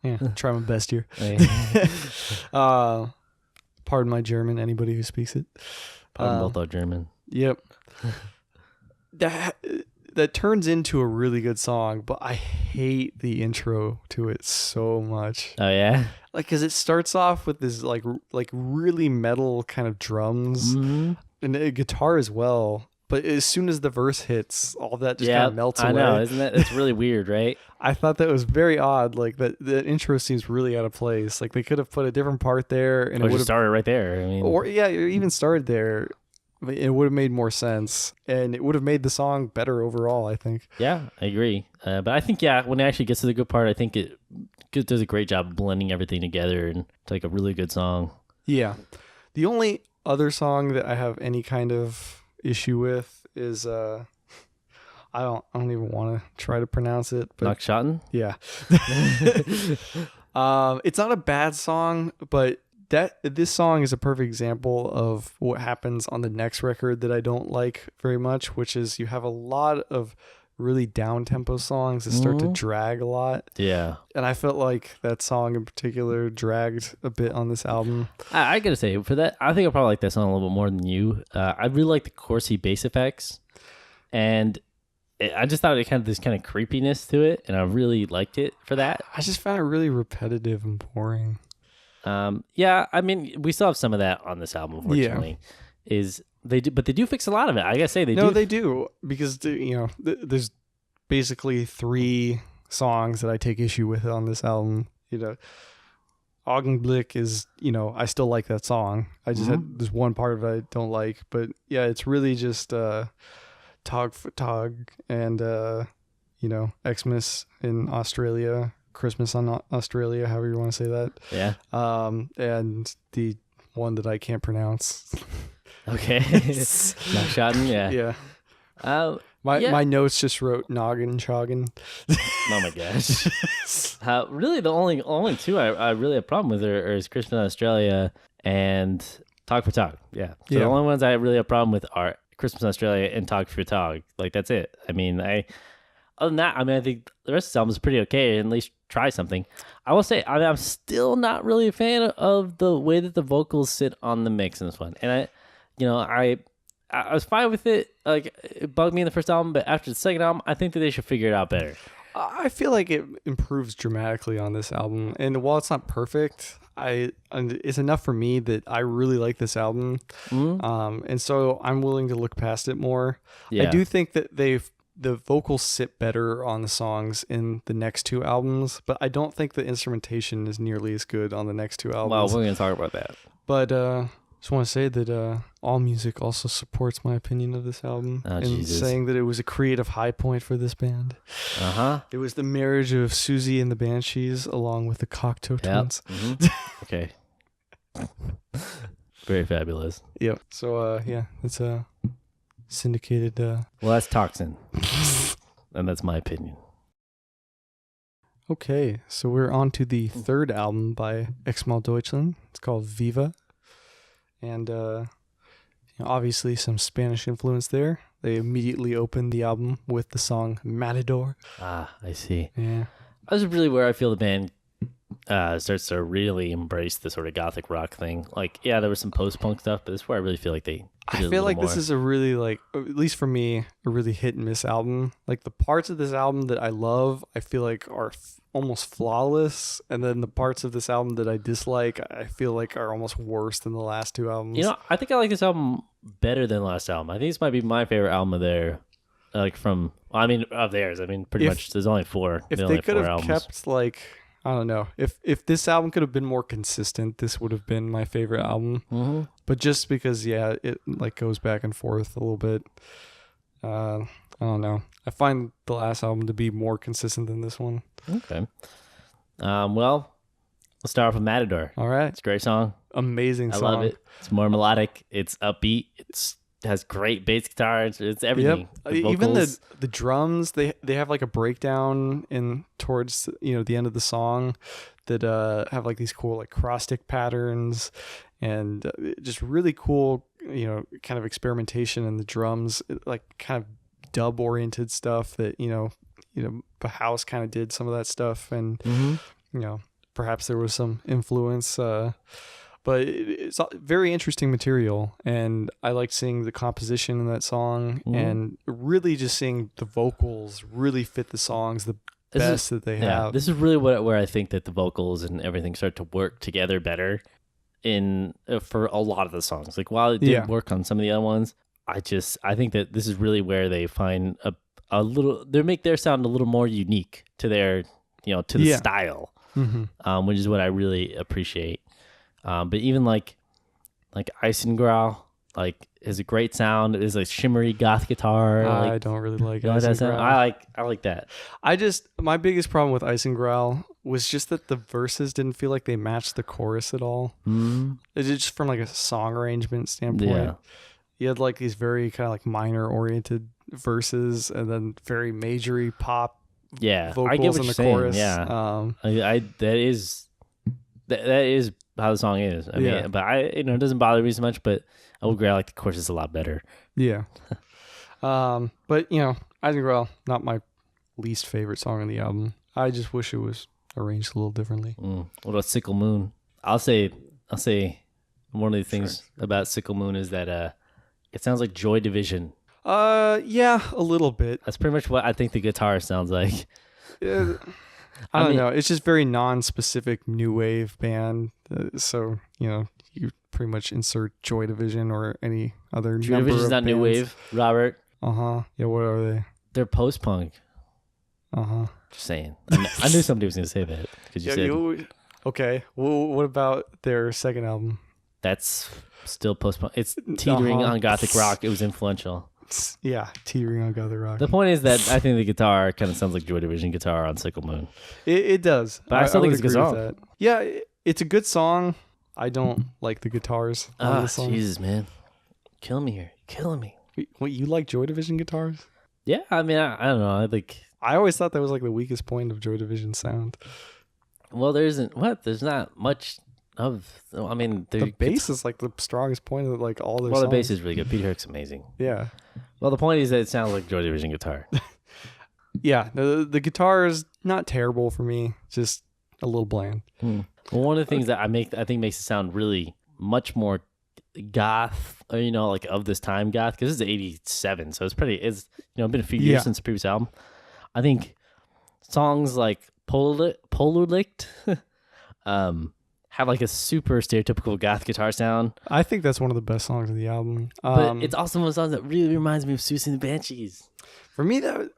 Yeah. Try my best here. Okay. Pardon my German, anybody who speaks it. Pardon both our German. Yep. That turns into a really good song, but I hate the intro to it so much. Oh yeah, because it starts off with this like really metal kind of drums and a guitar as well. But as soon as the verse hits, all that just kind of melts away. I know, isn't that? It's really weird, right? I thought that was very odd. Like that, the intro seems really out of place. Like they could have put a different part there, and it would have started right there. Or even started there. It would have made more sense, and it would have made the song better overall, I think. Yeah, I agree. But I think, when it actually gets to the good part, I think it does a great job of blending everything together and it's like a really good song. Yeah. The only other song that I have any kind of issue with is I don't even want to try to pronounce it. But Nakshaten? Yeah. It's not a bad song, but this song is a perfect example of what happens on the next record that I don't like very much, which is you have a lot of really down-tempo songs that start to drag a lot. Yeah. And I felt like that song in particular dragged a bit on this album. I gotta say, for that, I think I probably like that song a little bit more than you. I really like the chorusy bass effects, and I just thought it had this kind of creepiness to it, and I really liked it for that. I just found it really repetitive and boring. Yeah, I mean, we still have some of that on this album, unfortunately. Yeah. But they do fix a lot of it. I gotta say, they do. No, they do, because there's basically 3 songs that I take issue with on this album. Augenblick is, I still like that song. I just had this one part of it I don't like, but yeah, it's really just Tog for Tog and Xmas in Australia. Christmas on Australia, however you want to say that. Yeah. And the one that I can't pronounce. Okay. Nakshaten, yeah. Yeah. My notes just wrote Noggin Choggin. Oh my gosh. Really, the only 2 I really have a problem with is Christmas in Australia and Tog for Tog. Yeah. So the only ones I really have a problem with are Christmas in Australia and Tog for Tog. Like, that's it. I mean, other than that, I think the rest of the album is pretty okay, and at least try something. I will say, I'm still not really a fan of the way that the vocals sit on the mix in this one. And I was fine with it. Like, it bugged me in the first album, but after the second album, I think that they should figure it out better. I feel like it improves dramatically on this album, and while it's not perfect, it's enough for me that I really like this album. And so I'm willing to look past it more. Yeah. I do think that the vocals sit better on the songs in the next two albums, but I don't think the instrumentation is nearly as good on the next two albums. Well, we're going to talk about that. But just want to say that All Music also supports my opinion of this album saying that it was a creative high point for this band. It was the marriage of Susie and the Banshees along with the Cocteau Twins. Okay. Very fabulous. Yep. So it's a syndicated. Well, that's Tocsin, and that's my opinion. Okay, so we're on to the third album by Xmal Deutschland. It's called Viva. And obviously some Spanish influence there. They immediately opened the album with the song Matador. Ah, I see. Yeah. That's really where I feel the band starts to really embrace the sort of gothic rock thing. Like, yeah, there was some post-punk stuff, but this is where I really feel like they I feel like this is a really, like, at least for me, a really hit and miss album. Like, the parts of this album that I love, I feel like are almost flawless. And then the parts of this album that I dislike, I feel like are almost worse than the last two albums. You know, I think I like this album better than the last album. I think this might be my favorite album of their, of theirs. I mean, pretty much, there's only four. If they could have kept, like, I don't know. If this album could have been more consistent, this would have been my favorite album. Mm-hmm. But just because, it like goes back and forth a little bit. I don't know. I find the last album to be more consistent than this one. Okay. Well, let's start off with Matador. All right. It's a great song. Amazing song. I love it. It's more melodic. It's upbeat. It has great bass guitar. It's everything. Yep. Even the drums, they have like a breakdown in towards the end of the song that have like these cool like cross stick patterns and just really cool kind of experimentation in the drums, like kind of dub oriented stuff that the house kind of did some of that stuff, and perhaps there was some influence. But it's very interesting material, and I liked seeing the composition in that song, and really just seeing the vocals really fit the songs the best that they have. This is really where I think that the vocals and everything start to work together better for a lot of the songs. Like, while it did work on some of the other ones, I think that this is really where they find they make their sound a little more unique to their to the style, which is what I really appreciate. But even like Eisengrau, like, is a great sound. It is a shimmery goth guitar. I don't really like Eisengrau. I like that. My biggest problem with Eisengrau was just that the verses didn't feel like they matched the chorus at all. It's just from like a song arrangement standpoint. Yeah. You had like these very kind of like minor oriented verses and then very majory pop vocals I get what in the you're chorus. Saying. Yeah. That is how the song is. I mean, but it doesn't bother me so much, but I will agree I like the choruses a lot better. Yeah. But Eisengrau, not my least favorite song on the album. I just wish it was arranged a little differently. What about Sickle Moon? I'll say one of the things about Sickle Moon is that it sounds like Joy Division. Yeah, a little bit. That's pretty much what I think the guitar sounds like. I don't know. It's just very non-specific new wave band. So, you pretty much insert Joy Division or any other Joy number Division's of not bands. new wave, Robert. Yeah, what are they? They're post-punk. Just saying. I knew somebody was going to say that because you said. Okay. Well, what about their second album? That's still post-punk. It's teetering on gothic rock. It was influential. Yeah, teetering on gothic rock. The point is that I think the guitar kind of sounds like Joy Division guitar on Sickle Moon. It does. But I still think it's a good song. That. Yeah, it's a good song. I don't like the guitars on the song. Jesus, man. Killing me here. Killing me. What, you like Joy Division guitars? Yeah, I mean, I don't know. I always thought that was like the weakest point of Joy Division's sound. Well, there's not much of. I mean, the bass is like the strongest point of like all their songs. Well, the bass is really good. Peter Hook's amazing. Yeah. Well, the point is that it sounds like Joy Division guitar. Yeah, the guitar is not terrible for me, just a little bland. Well, one of the things that I think makes it sound really much more goth, or like of this time goth, because this is '87, so it's been a few years since the previous album. I think songs like Polarlicht have like a super stereotypical goth guitar sound. I think that's one of the best songs of the album. But it's also one of the songs that really reminds me of Susie and the Banshees. For me, for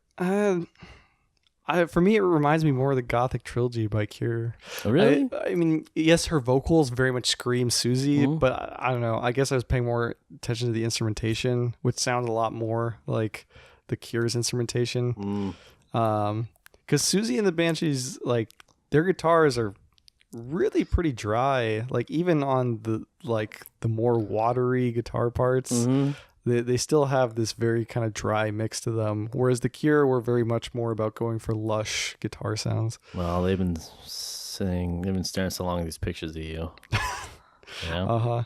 me, it reminds me more of the Gothic Trilogy by Cure. Oh, really? I mean, yes, her vocals very much scream Susie, but I don't know. I guess I was paying more attention to the instrumentation, which sounds a lot more like the Cure's instrumentation. Because Susie and the Banshees, like, their guitars are really pretty dry. Like, even on the more watery guitar parts, they still have this very kind of dry mix to them. Whereas the Cure were very much more about going for lush guitar sounds. Well, they've been staring so long at these pictures of you. Yeah.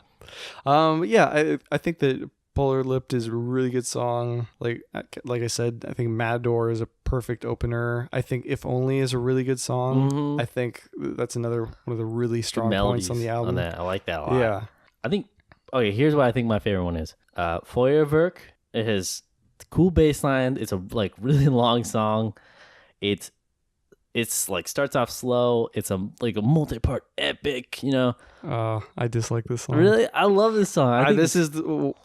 I think that Polar Lipped is a really good song. Like I said, I think Matador is a perfect opener. I think If Only is a really good song. I think that's another one of the really strong points on the album. On that. I like that a lot. Yeah. I think, okay, here's what I think my favorite one is. Feuerwerk. It has cool bass line. It's a like really long song. It's like starts off slow. It's a multi-part epic, you know. I dislike this song. Really? I love this song. I think this is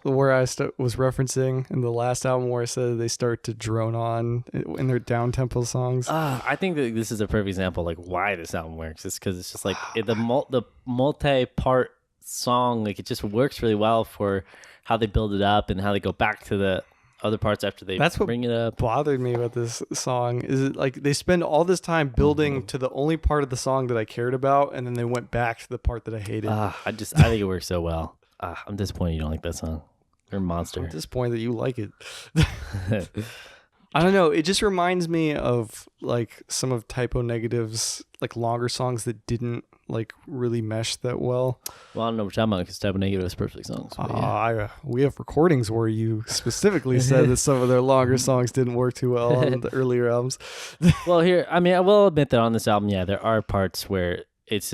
where I was referencing in the last album where I said they start to drone on in their down-tempo songs. I think that this is a perfect example like why this album works. It's because it's just like the multi-part song, like it just works really well for how they build it up and how they go back to the other parts after they bring it up. Bothered me about this song is it like they spend all this time building to the only part of the song that I cared about, and then they went back to the part that I hated. I think it works so well. I'm disappointed you don't like that song. You're a monster. I'm disappointed that you like it. I don't know. It just reminds me of like some of Typo Negative's like longer songs that didn't like really mesh that well. Well, I don't know what you're talking about because Typo Negative is perfect songs. We have recordings where you specifically said that some of their longer songs didn't work too well on the earlier albums. Well, here, I mean, I will admit that on this album, yeah, there are parts where it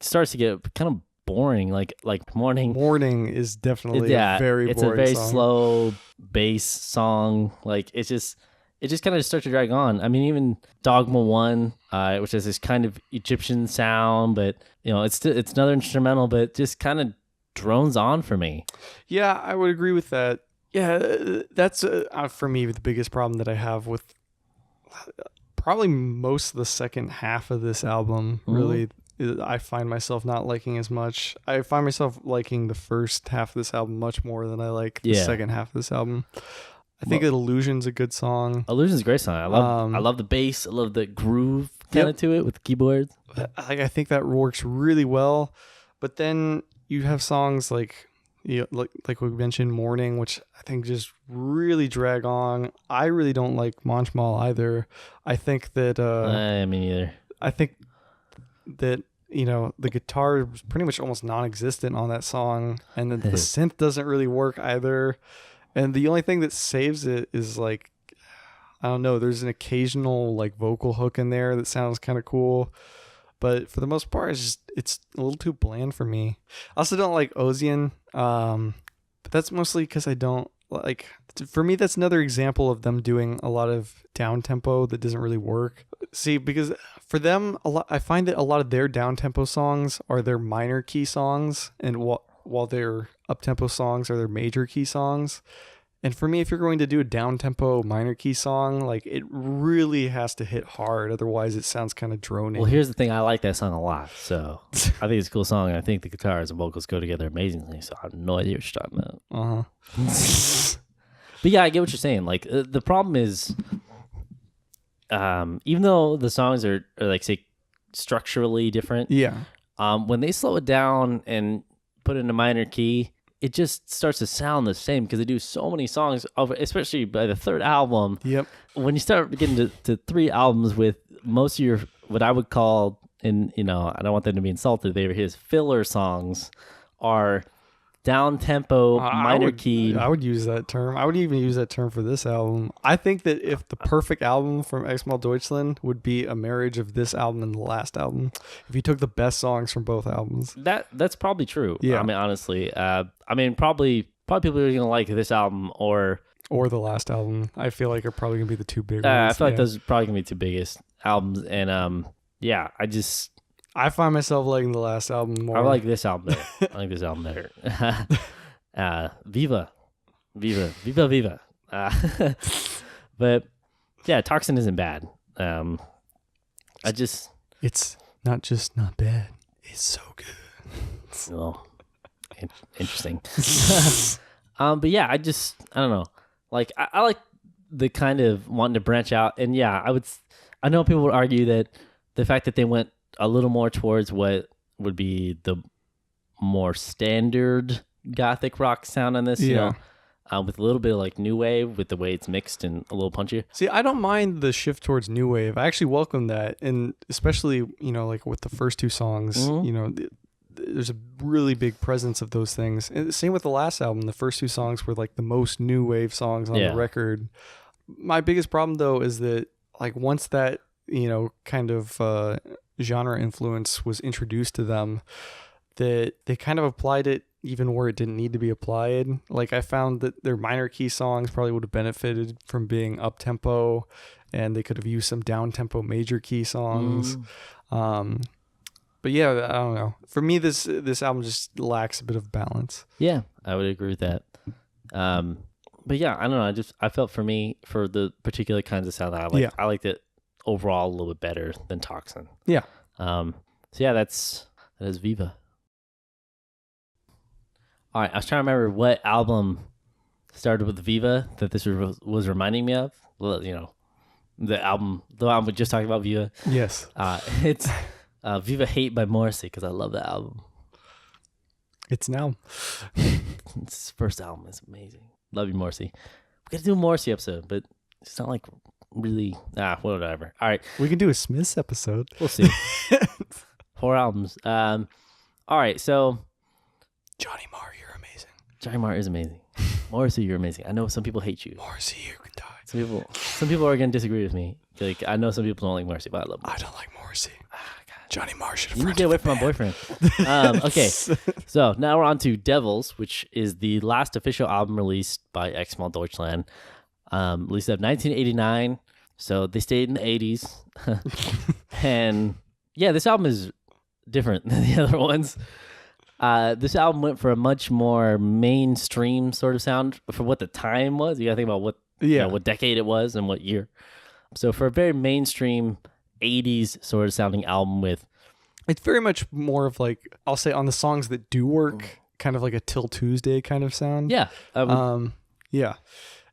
starts to get kind of boring, like Morning. Morning is definitely a very boring song. It's a very slow bass song. Like it just kind of starts to drag on. I mean, even Dogma 1, which has this kind of Egyptian sound, but you know, it's another instrumental, but just kind of drones on for me. Yeah, I would agree with that. Yeah, that's for me the biggest problem that I have with probably most of the second half of this album. Really, I find myself not liking as much. I find myself liking the first half of this album much more than I like the second half of this album. I think Illusion's a good song. Illusion's a great song. I love the bass. I love the groove kind of to it with the keyboards. I think that works really well. But then you have songs like like we mentioned, Morning, which I think just really drag on. I really don't like Manchmal either. I think that me neither. I think that the guitar is pretty much almost non-existent on that song, and then the synth doesn't really work either. And the only thing that saves it is like, I don't know, there's an occasional like vocal hook in there that sounds kind of cool, but for the most part it's a little too bland for me. I also don't like Ozian, but that's mostly because I don't like. For me, that's another example of them doing a lot of down tempo that doesn't really work. See, because for them, I find that a lot of their down tempo songs are their minor key songs, and while their up tempo songs are their major key songs. And for me, if you're going to do a down tempo minor key song, like it really has to hit hard, otherwise it sounds kind of droning. Well, here's the thing: I like that song a lot, so I think it's a cool song. And I think the guitars and vocals go together amazingly. So I have no idea what you're talking about. But yeah, I get what you're saying. Like the problem is, even though the songs are like say structurally different, when they slow it down and put it in a minor key, it just starts to sound the same because they do so many songs, especially by the third album. Yep. When you start getting to 3 albums with most of your what I would call, and I don't want them to be insulted, they were his filler songs are down tempo, minor key. I would use that term. I would even use that term for this album. I think that if the perfect album from Xmal Deutschland would be a marriage of this album and the last album, if you took the best songs from both albums. That's probably true. Yeah. I mean, honestly, probably people are gonna like this album or or the last album, I feel like are probably gonna be the two big ones. I feel like those are probably gonna be the two biggest albums, and I find myself liking the last album more. I like this album better. I like this album better. Viva, Viva, Viva, Viva. But yeah, Tocsin isn't bad. It's not just not bad. It's so good. Well, interesting. But yeah, I don't know. Like I like the kind of wanting to branch out, and yeah, I know people would argue that the fact that they went a little more towards what would be the more standard gothic rock sound on this, you know, with a little bit of like new wave with the way it's mixed and a little punchier. See, I don't mind the shift towards new wave. I actually welcome that, and especially, you know, like with the first two songs, you know, there's a really big presence of those things. And same with the last album. The first two songs were like the most new wave songs on the record. My biggest problem though is that like once that, you know, kind of genre influence was introduced to them, that they kind of applied it even where it didn't need to be applied. Like I found that their minor key songs probably would have benefited from being up tempo, and they could have used some down tempo major key songs. But yeah, I don't know. For me, this album just lacks a bit of balance. Yeah, I would agree with that. But yeah, I don't know. I felt for me, for the particular kinds of sound that I like, I liked it overall a little bit better than Tocsin. Yeah. So yeah, that is Viva. All right, I was trying to remember what album started with Viva that this was reminding me of. Well, you know, the album we just talked about, Viva. Yes. It's Viva Hate by Morrissey, because I love that album. It's now. His first album is amazing. Love you, Morrissey. We got to do a Morrissey episode, but it's not like really. Whatever. All right. We can do a Smiths episode. We'll see. 4 albums. All right, so Johnny Marr, you're amazing. Johnny Marr is amazing. Morrissey, you're amazing. I know some people hate you. Morrissey, you can die. Some people are gonna disagree with me. Like I know some people don't like Morrissey, but I love Morrissey. I don't like Morrissey. Johnny Marr should have. You need to get away from my boyfriend. Okay, so now we're on to Devils, which is the last official album released by Xmal Deutschland. Released in 1989. So they stayed in the 80s. And yeah, this album is different than the other ones. This album went for a much more mainstream sort of sound for what the time was. You gotta think about what what decade it was and what year. So for a very mainstream 80s sort of sounding album it's very much more of like, I'll say on the songs that do work, kind of like a Till Tuesday kind of sound. Yeah. Yeah.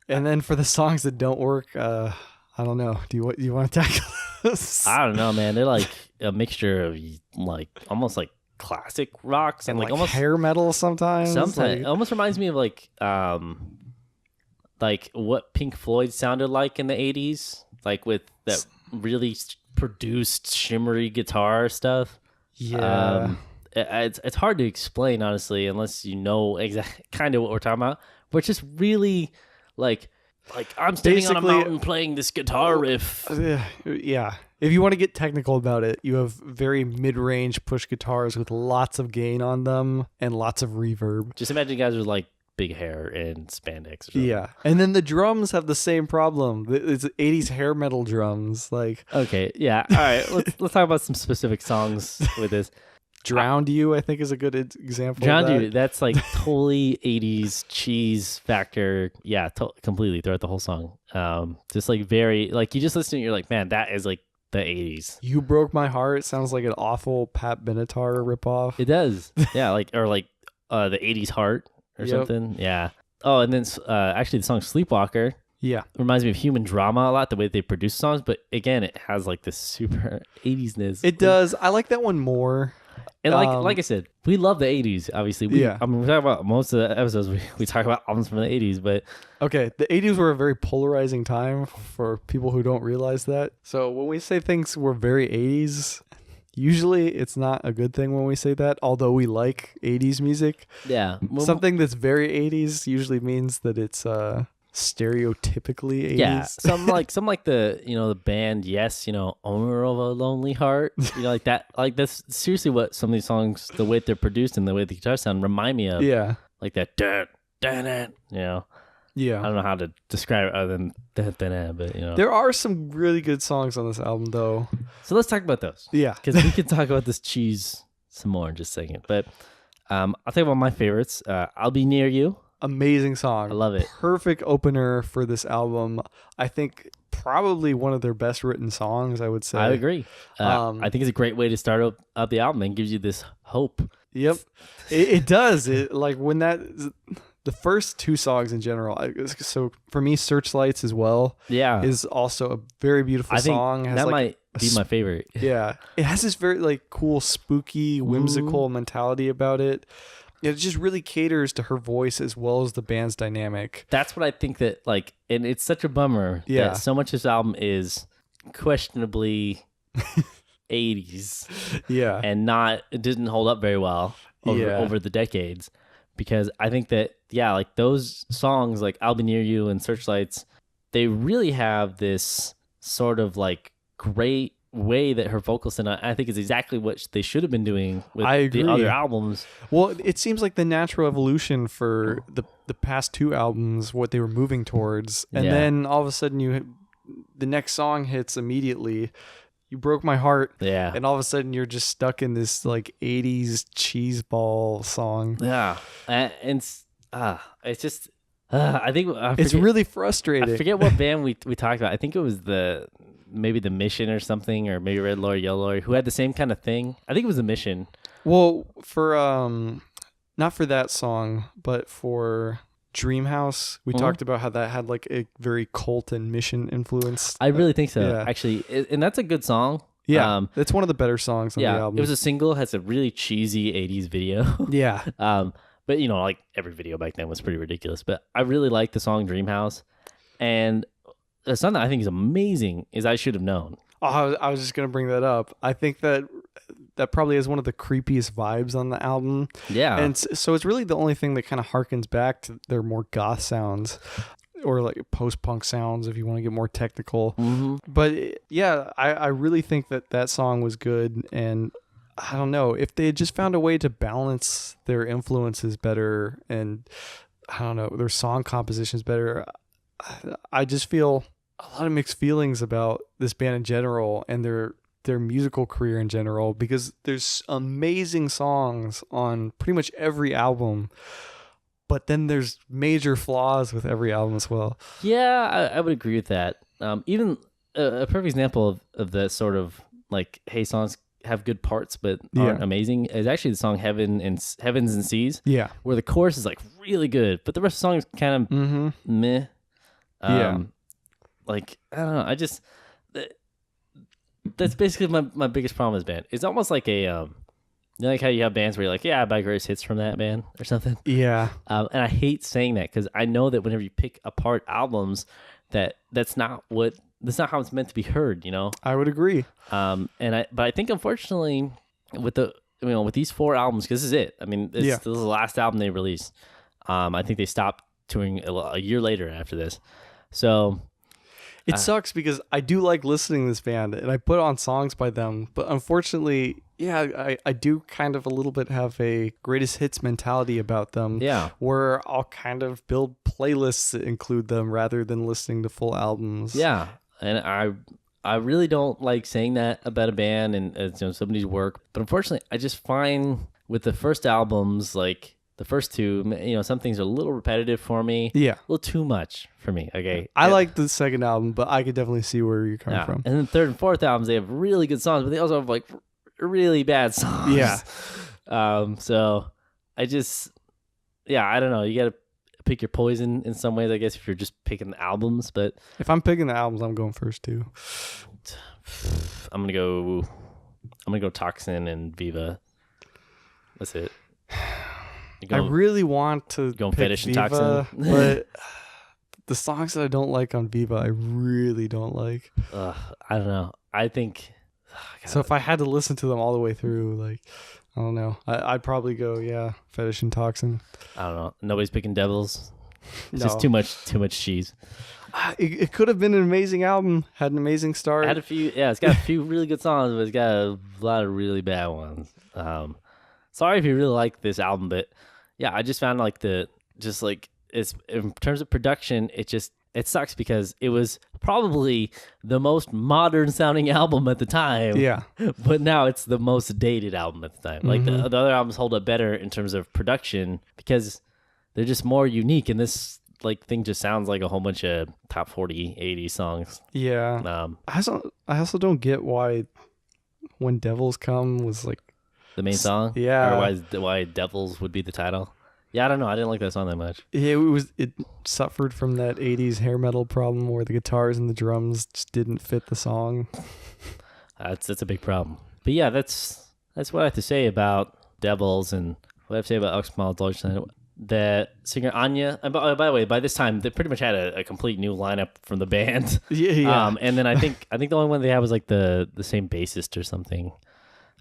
And then for the songs that don't work, I don't know. Do you want to tackle this? I don't know, man. They're like a mixture of like almost like classic rocks and like almost hair metal sometimes. Sometimes it almost reminds me of like what Pink Floyd sounded like in the 80s, like with that really produced shimmery guitar stuff. Yeah. It's hard to explain, honestly, unless you know exactly kind of what we're talking about. But it's just really like I'm standing on a mountain playing this guitar riff. Yeah. If you want to get technical about it, you have very mid-range push guitars with lots of gain on them and lots of reverb. Just imagine guys with like big hair and spandex or something. Yeah. And then the drums have the same problem. It's 80s hair metal drums. Like, okay, yeah. All right, let's talk about some specific songs with this. Drowned You, I think, is a good example. Drowned You, that's like totally 80s cheese factor. Yeah, completely throughout the whole song. Just like very, like you just listen to it, you're like, man, that is like the 80s. You Broke My Heart sounds like an awful Pat Benatar ripoff. It does. Yeah, like the 80s Heart or something. Yeah. Oh, and then actually the song Sleepwalker. Yeah. Reminds me of Human Drama a lot, the way they produce songs. But again, it has like this super 80s-ness. It does. I like that one more. And like I said, we love the 80s, obviously. I mean, we talk about most of the episodes, we talk about albums from the 80s, but... Okay, the 80s were a very polarizing time for people who don't realize that. So when we say things were very 80s, usually it's not a good thing when we say that, although we like 80s music. Yeah. Something that's very 80s usually means that it's... stereotypically 80s. Yeah, some like the band Yes, Owner of a Lonely Heart, like that. Like that's seriously what some of these songs, the way they're produced and the way the guitar sound remind me of. Yeah, like that. Yeah. I don't know how to describe it other than but There are some really good songs on this album, though. So let's talk about those. Yeah. Because we could talk about this cheese some more in just a second. But I'll tell you about my favorites. I'll Be Near You. Amazing song. I love it. Perfect opener for this album. I think probably one of their best written songs, I would say. I agree. I think it's a great way to start up the album and gives you this hope. Yep. It does. Like when the first two songs in general. So for me, Searchlights as well. Yeah. Is also a very beautiful song. That might be my favorite. Yeah. It has this very like cool, spooky, whimsical mentality about it. It just really caters to her voice as well as the band's dynamic. That's what I think that like, and it's such a bummer that so much of this album is questionably 80s. Yeah. And it didn't hold up very well over the decades. Because I think that, like those songs like I'll Be Near You and Searchlights, they really have this sort of like great way that her vocals and I think is exactly what they should have been doing with the other albums. Well, it seems like the natural evolution for the past two albums, what they were moving towards. And then all of a sudden the next song hits immediately. You Broke My Heart. Yeah. And all of a sudden you're just stuck in this like 80s cheeseball song. Yeah. And it's just I think it's really frustrating. I forget what band we talked about. I think it was maybe the Mission or something, or maybe Red Lorry, Yellow Lorry, who had the same kind of thing. I think it was the Mission. Well, for not for that song, but for Dream House, we talked about how that had like a very cult and Mission influence. I really think so, actually, and that's a good song. Yeah, it's one of the better songs on the album. It was a single, has a really cheesy 80s video. Yeah. But like every video back then was pretty ridiculous. But I really like the song Dream House, and the song that I think is amazing is I Should Have Known. Oh, I was just gonna bring that up. I think that probably is one of the creepiest vibes on the album. Yeah. And so it's really the only thing that kind of harkens back to their more goth sounds or like post-punk sounds if you want to get more technical. Mm-hmm. But yeah, I really think that song was good. And I don't know, if they had just found a way to balance their influences better and I don't know, their song compositions better, I just feel a lot of mixed feelings about this band in general and their musical career in general, because there's amazing songs on pretty much every album, but then there's major flaws with every album as well. Yeah, I would agree with that. Even a perfect example of that sort of like, hey, songs have good parts but aren't amazing is actually the song Heavens and Seas. Yeah, where the chorus is like really good, but the rest of the song is kind of meh. Like I don't know. I just that's basically my biggest problem with this band. It's almost like a like how you have bands where you're like, yeah, I buy greatest hits from that band or something. Yeah. And I hate saying that because I know that whenever you pick apart albums, that's not how it's meant to be heard. I would agree. But I think unfortunately with with these four albums, because this is it. I mean, this is the last album they released. I think they stopped touring a year later after this. So it sucks because I do like listening to this band and I put on songs by them, but unfortunately, I do kind of a little bit have a greatest hits mentality about them. Yeah, where I'll kind of build playlists that include them rather than listening to full albums. Yeah, and I really don't like saying that about a band and somebody's work, but unfortunately, I just find with the first albums, like the first two, some things are a little repetitive for me. Yeah. A little too much for me. Okay. I like the second album, but I could definitely see where you're coming from. And then third and fourth albums, they have really good songs, but they also have like really bad songs. Yeah. So I just, I don't know. You got to pick your poison in some ways, I guess, if you're just picking the albums. But if I'm picking the albums, I'm going first too. I'm gonna go Tocsin and Viva. That's it. I really want to go pick Fetisch and Viva, Tocsin, but the songs that I don't like on Viva, I really don't like. I don't know. I think so. If I had to listen to them all the way through, like, I don't know, I'd probably go Fetisch and Tocsin. I don't know. Nobody's picking Devils. It's just too much cheese. It could have been an amazing album. Had an amazing start. Had a few. Yeah, it's got a few really good songs, but it's got a lot of really bad ones. Sorry if you really like this album, but yeah, I just found like is in terms of production, it sucks because it was probably the most modern sounding album at the time. Yeah. But now it's the most dated album at the time. Like the other albums hold up better in terms of production because they're just more unique, and this like thing just sounds like a whole bunch of top 40, 80 songs. Yeah. I also don't get why When Devils Come was like the main song. Yeah. Or why Devils would be the title. Yeah, I don't know. I didn't like that song that much. It suffered from that 80s hair metal problem where the guitars and the drums just didn't fit the song. That's a big problem. But yeah, that's what I have to say about Devils and what I have to say about Xmal Deutschland. The singer Anya, and by the way, by this time they pretty much had a complete new lineup from the band. Yeah. And then I think the only one they had was like the same bassist or something.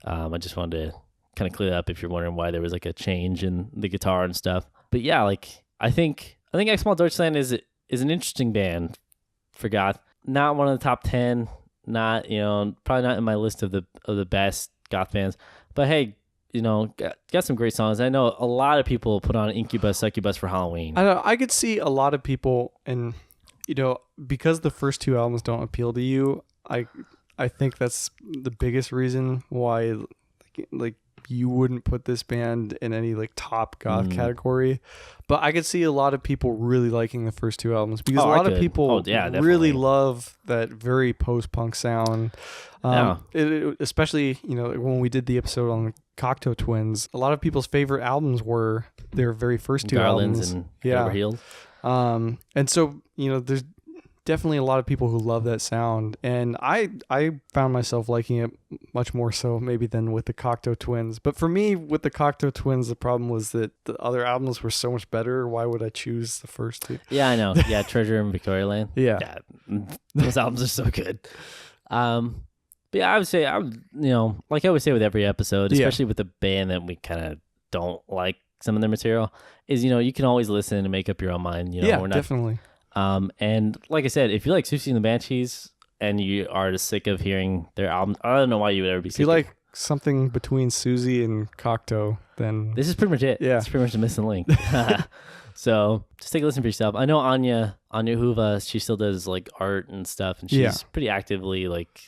I just wanted to kind of clear that up if you're wondering why there was like a change in the guitar and stuff. But yeah, like I think Xmal Deutschland is an interesting band for goth. Not one of the top 10. Not probably not in my list of the best goth bands. But hey, got some great songs. I know a lot of people put on Incubus, Succubus for Halloween. I know. I could see a lot of people, and because the first two albums don't appeal to you, I think that's the biggest reason why, like you wouldn't put this band in any like top goth category. But I could see a lot of people really liking the first two albums because a lot of people really love that very post-punk sound. Especially when we did the episode on the Cocteau Twins, a lot of people's favorite albums were their very first two albums. And Overhealed. And so there's definitely a lot of people who love that sound, and I found myself liking it much more so maybe than with the Cocteau Twins. But for me, with the Cocteau Twins, the problem was that the other albums were so much better. Why would I choose the first two? Yeah, I know. Yeah, Treasure in Victoria Land. Yeah, those albums are so good. But yeah, I would say like I always say with every episode, especially with the band that we kind of don't like some of their material, is you can always listen and make up your own mind. We're not, definitely. And like I said, if you like Susie and the Banshees and you are just sick of hearing their album, I don't know why you would ever be sick. If you like something between Susie and Cocteau, then this is pretty much it. Yeah, it's pretty much the missing link. So just take a listen for yourself. I know Anya Huva, she still does like art and stuff, and she's pretty actively like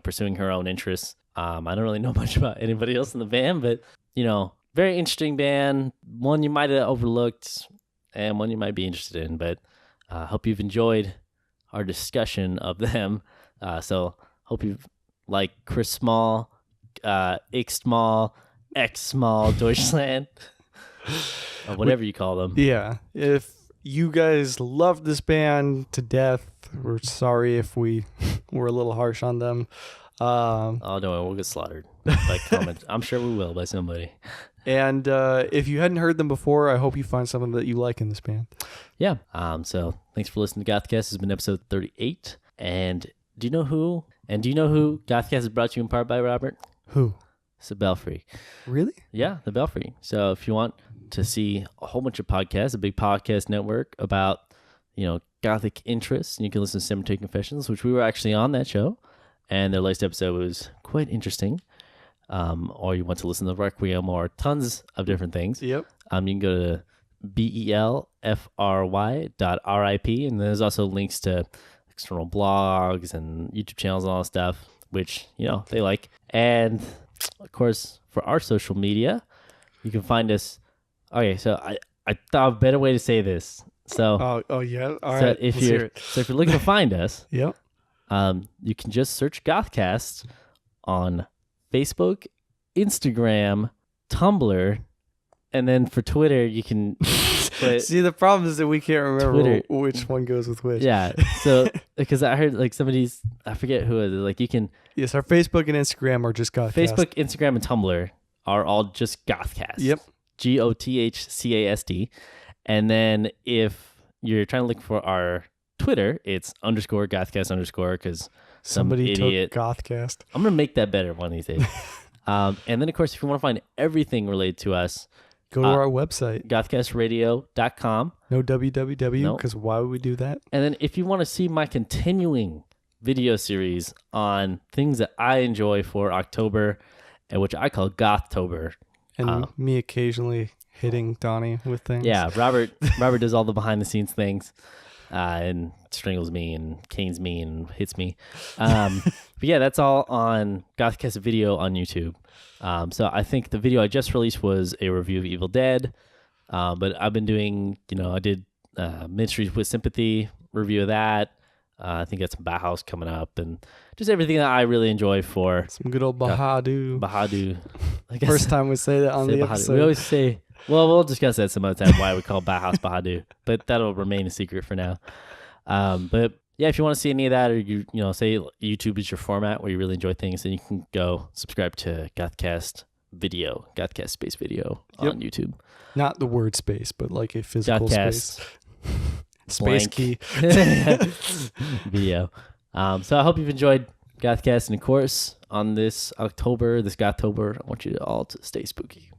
pursuing her own interests. I don't really know much about anybody else in the band, but very interesting band. One you might have overlooked, and one you might be interested in, but. Hope you've enjoyed our discussion of them. So hope you like Chris Small, Xmal Deutschland, or whatever you call them. Yeah. If you guys love this band to death, we're sorry if we were a little harsh on them. Don't worry, we'll get slaughtered by comments. I'm sure we will by somebody. And if you hadn't heard them before, I hope you find something that you like in this band. Yeah. So thanks for listening to Gothcast. This has been episode 38. And do you know who Gothcast is brought to you in part by, Robert? Who? It's the Belfry. Really? Yeah, the Belfry. So if you want to see a whole bunch of podcasts, a big podcast network about, Gothic interests, and you can listen to Cemetery Confessions, which we were actually on that show. And their latest episode was quite interesting. Or you want to listen to Requiem or tons of different things. Yep. You can go to belfry.rip, and there's also links to external blogs and YouTube channels and all that stuff, which they like. And of course, for our social media, you can find us. Okay, so I thought of a better way to say this. So yeah, all right. If you're looking to find us, yep. You can just search Gothcast on Facebook, Instagram, Tumblr, and then for Twitter, you can... See, the problem is that we can't remember which one goes with which. Yeah, so, because I heard, like, I forget who it is, like, you can... Yes, our Facebook and Instagram are just Gothcast. Facebook, Instagram, and Tumblr are all just Gothcast. Yep. Gothcast. And then if you're trying to look for our Twitter, it's _Gothcast_ because somebody idiot took Gothcast. I'm going to make that better one of these days. And then, of course, if you want to find everything related to us, go to our website, gothcastradio.com. No www, because why would we do that? And then if you want to see my continuing video series on things that I enjoy for October, and which I call Gothtober, And me occasionally hitting Donnie with things. Yeah, Robert does all the behind the scenes things, and strangles me and canes me and hits me. But yeah, that's all on Gothcast video on YouTube. So I think the video I just released was a review of Evil Dead. But I've been doing, I did Ministries with Sympathy review of that. I think got some Bauhaus coming up, and just everything that I really enjoy for some good old Bahadu. Bahadu. I guess. First time we say that on the episode. We always say, well, we'll discuss that some other time why we call Bauhaus Bahadu, but that'll remain a secret for now. But yeah, if you want to see any of that, or you say YouTube is your format where you really enjoy things, then you can go subscribe to Gothcast video, Gothcast space video on YouTube. Not the word space, but like a physical Gothcast space. Space key. Video. So I hope you've enjoyed Gothcast, and of course, on this Gothtober, I want you all to stay spooky.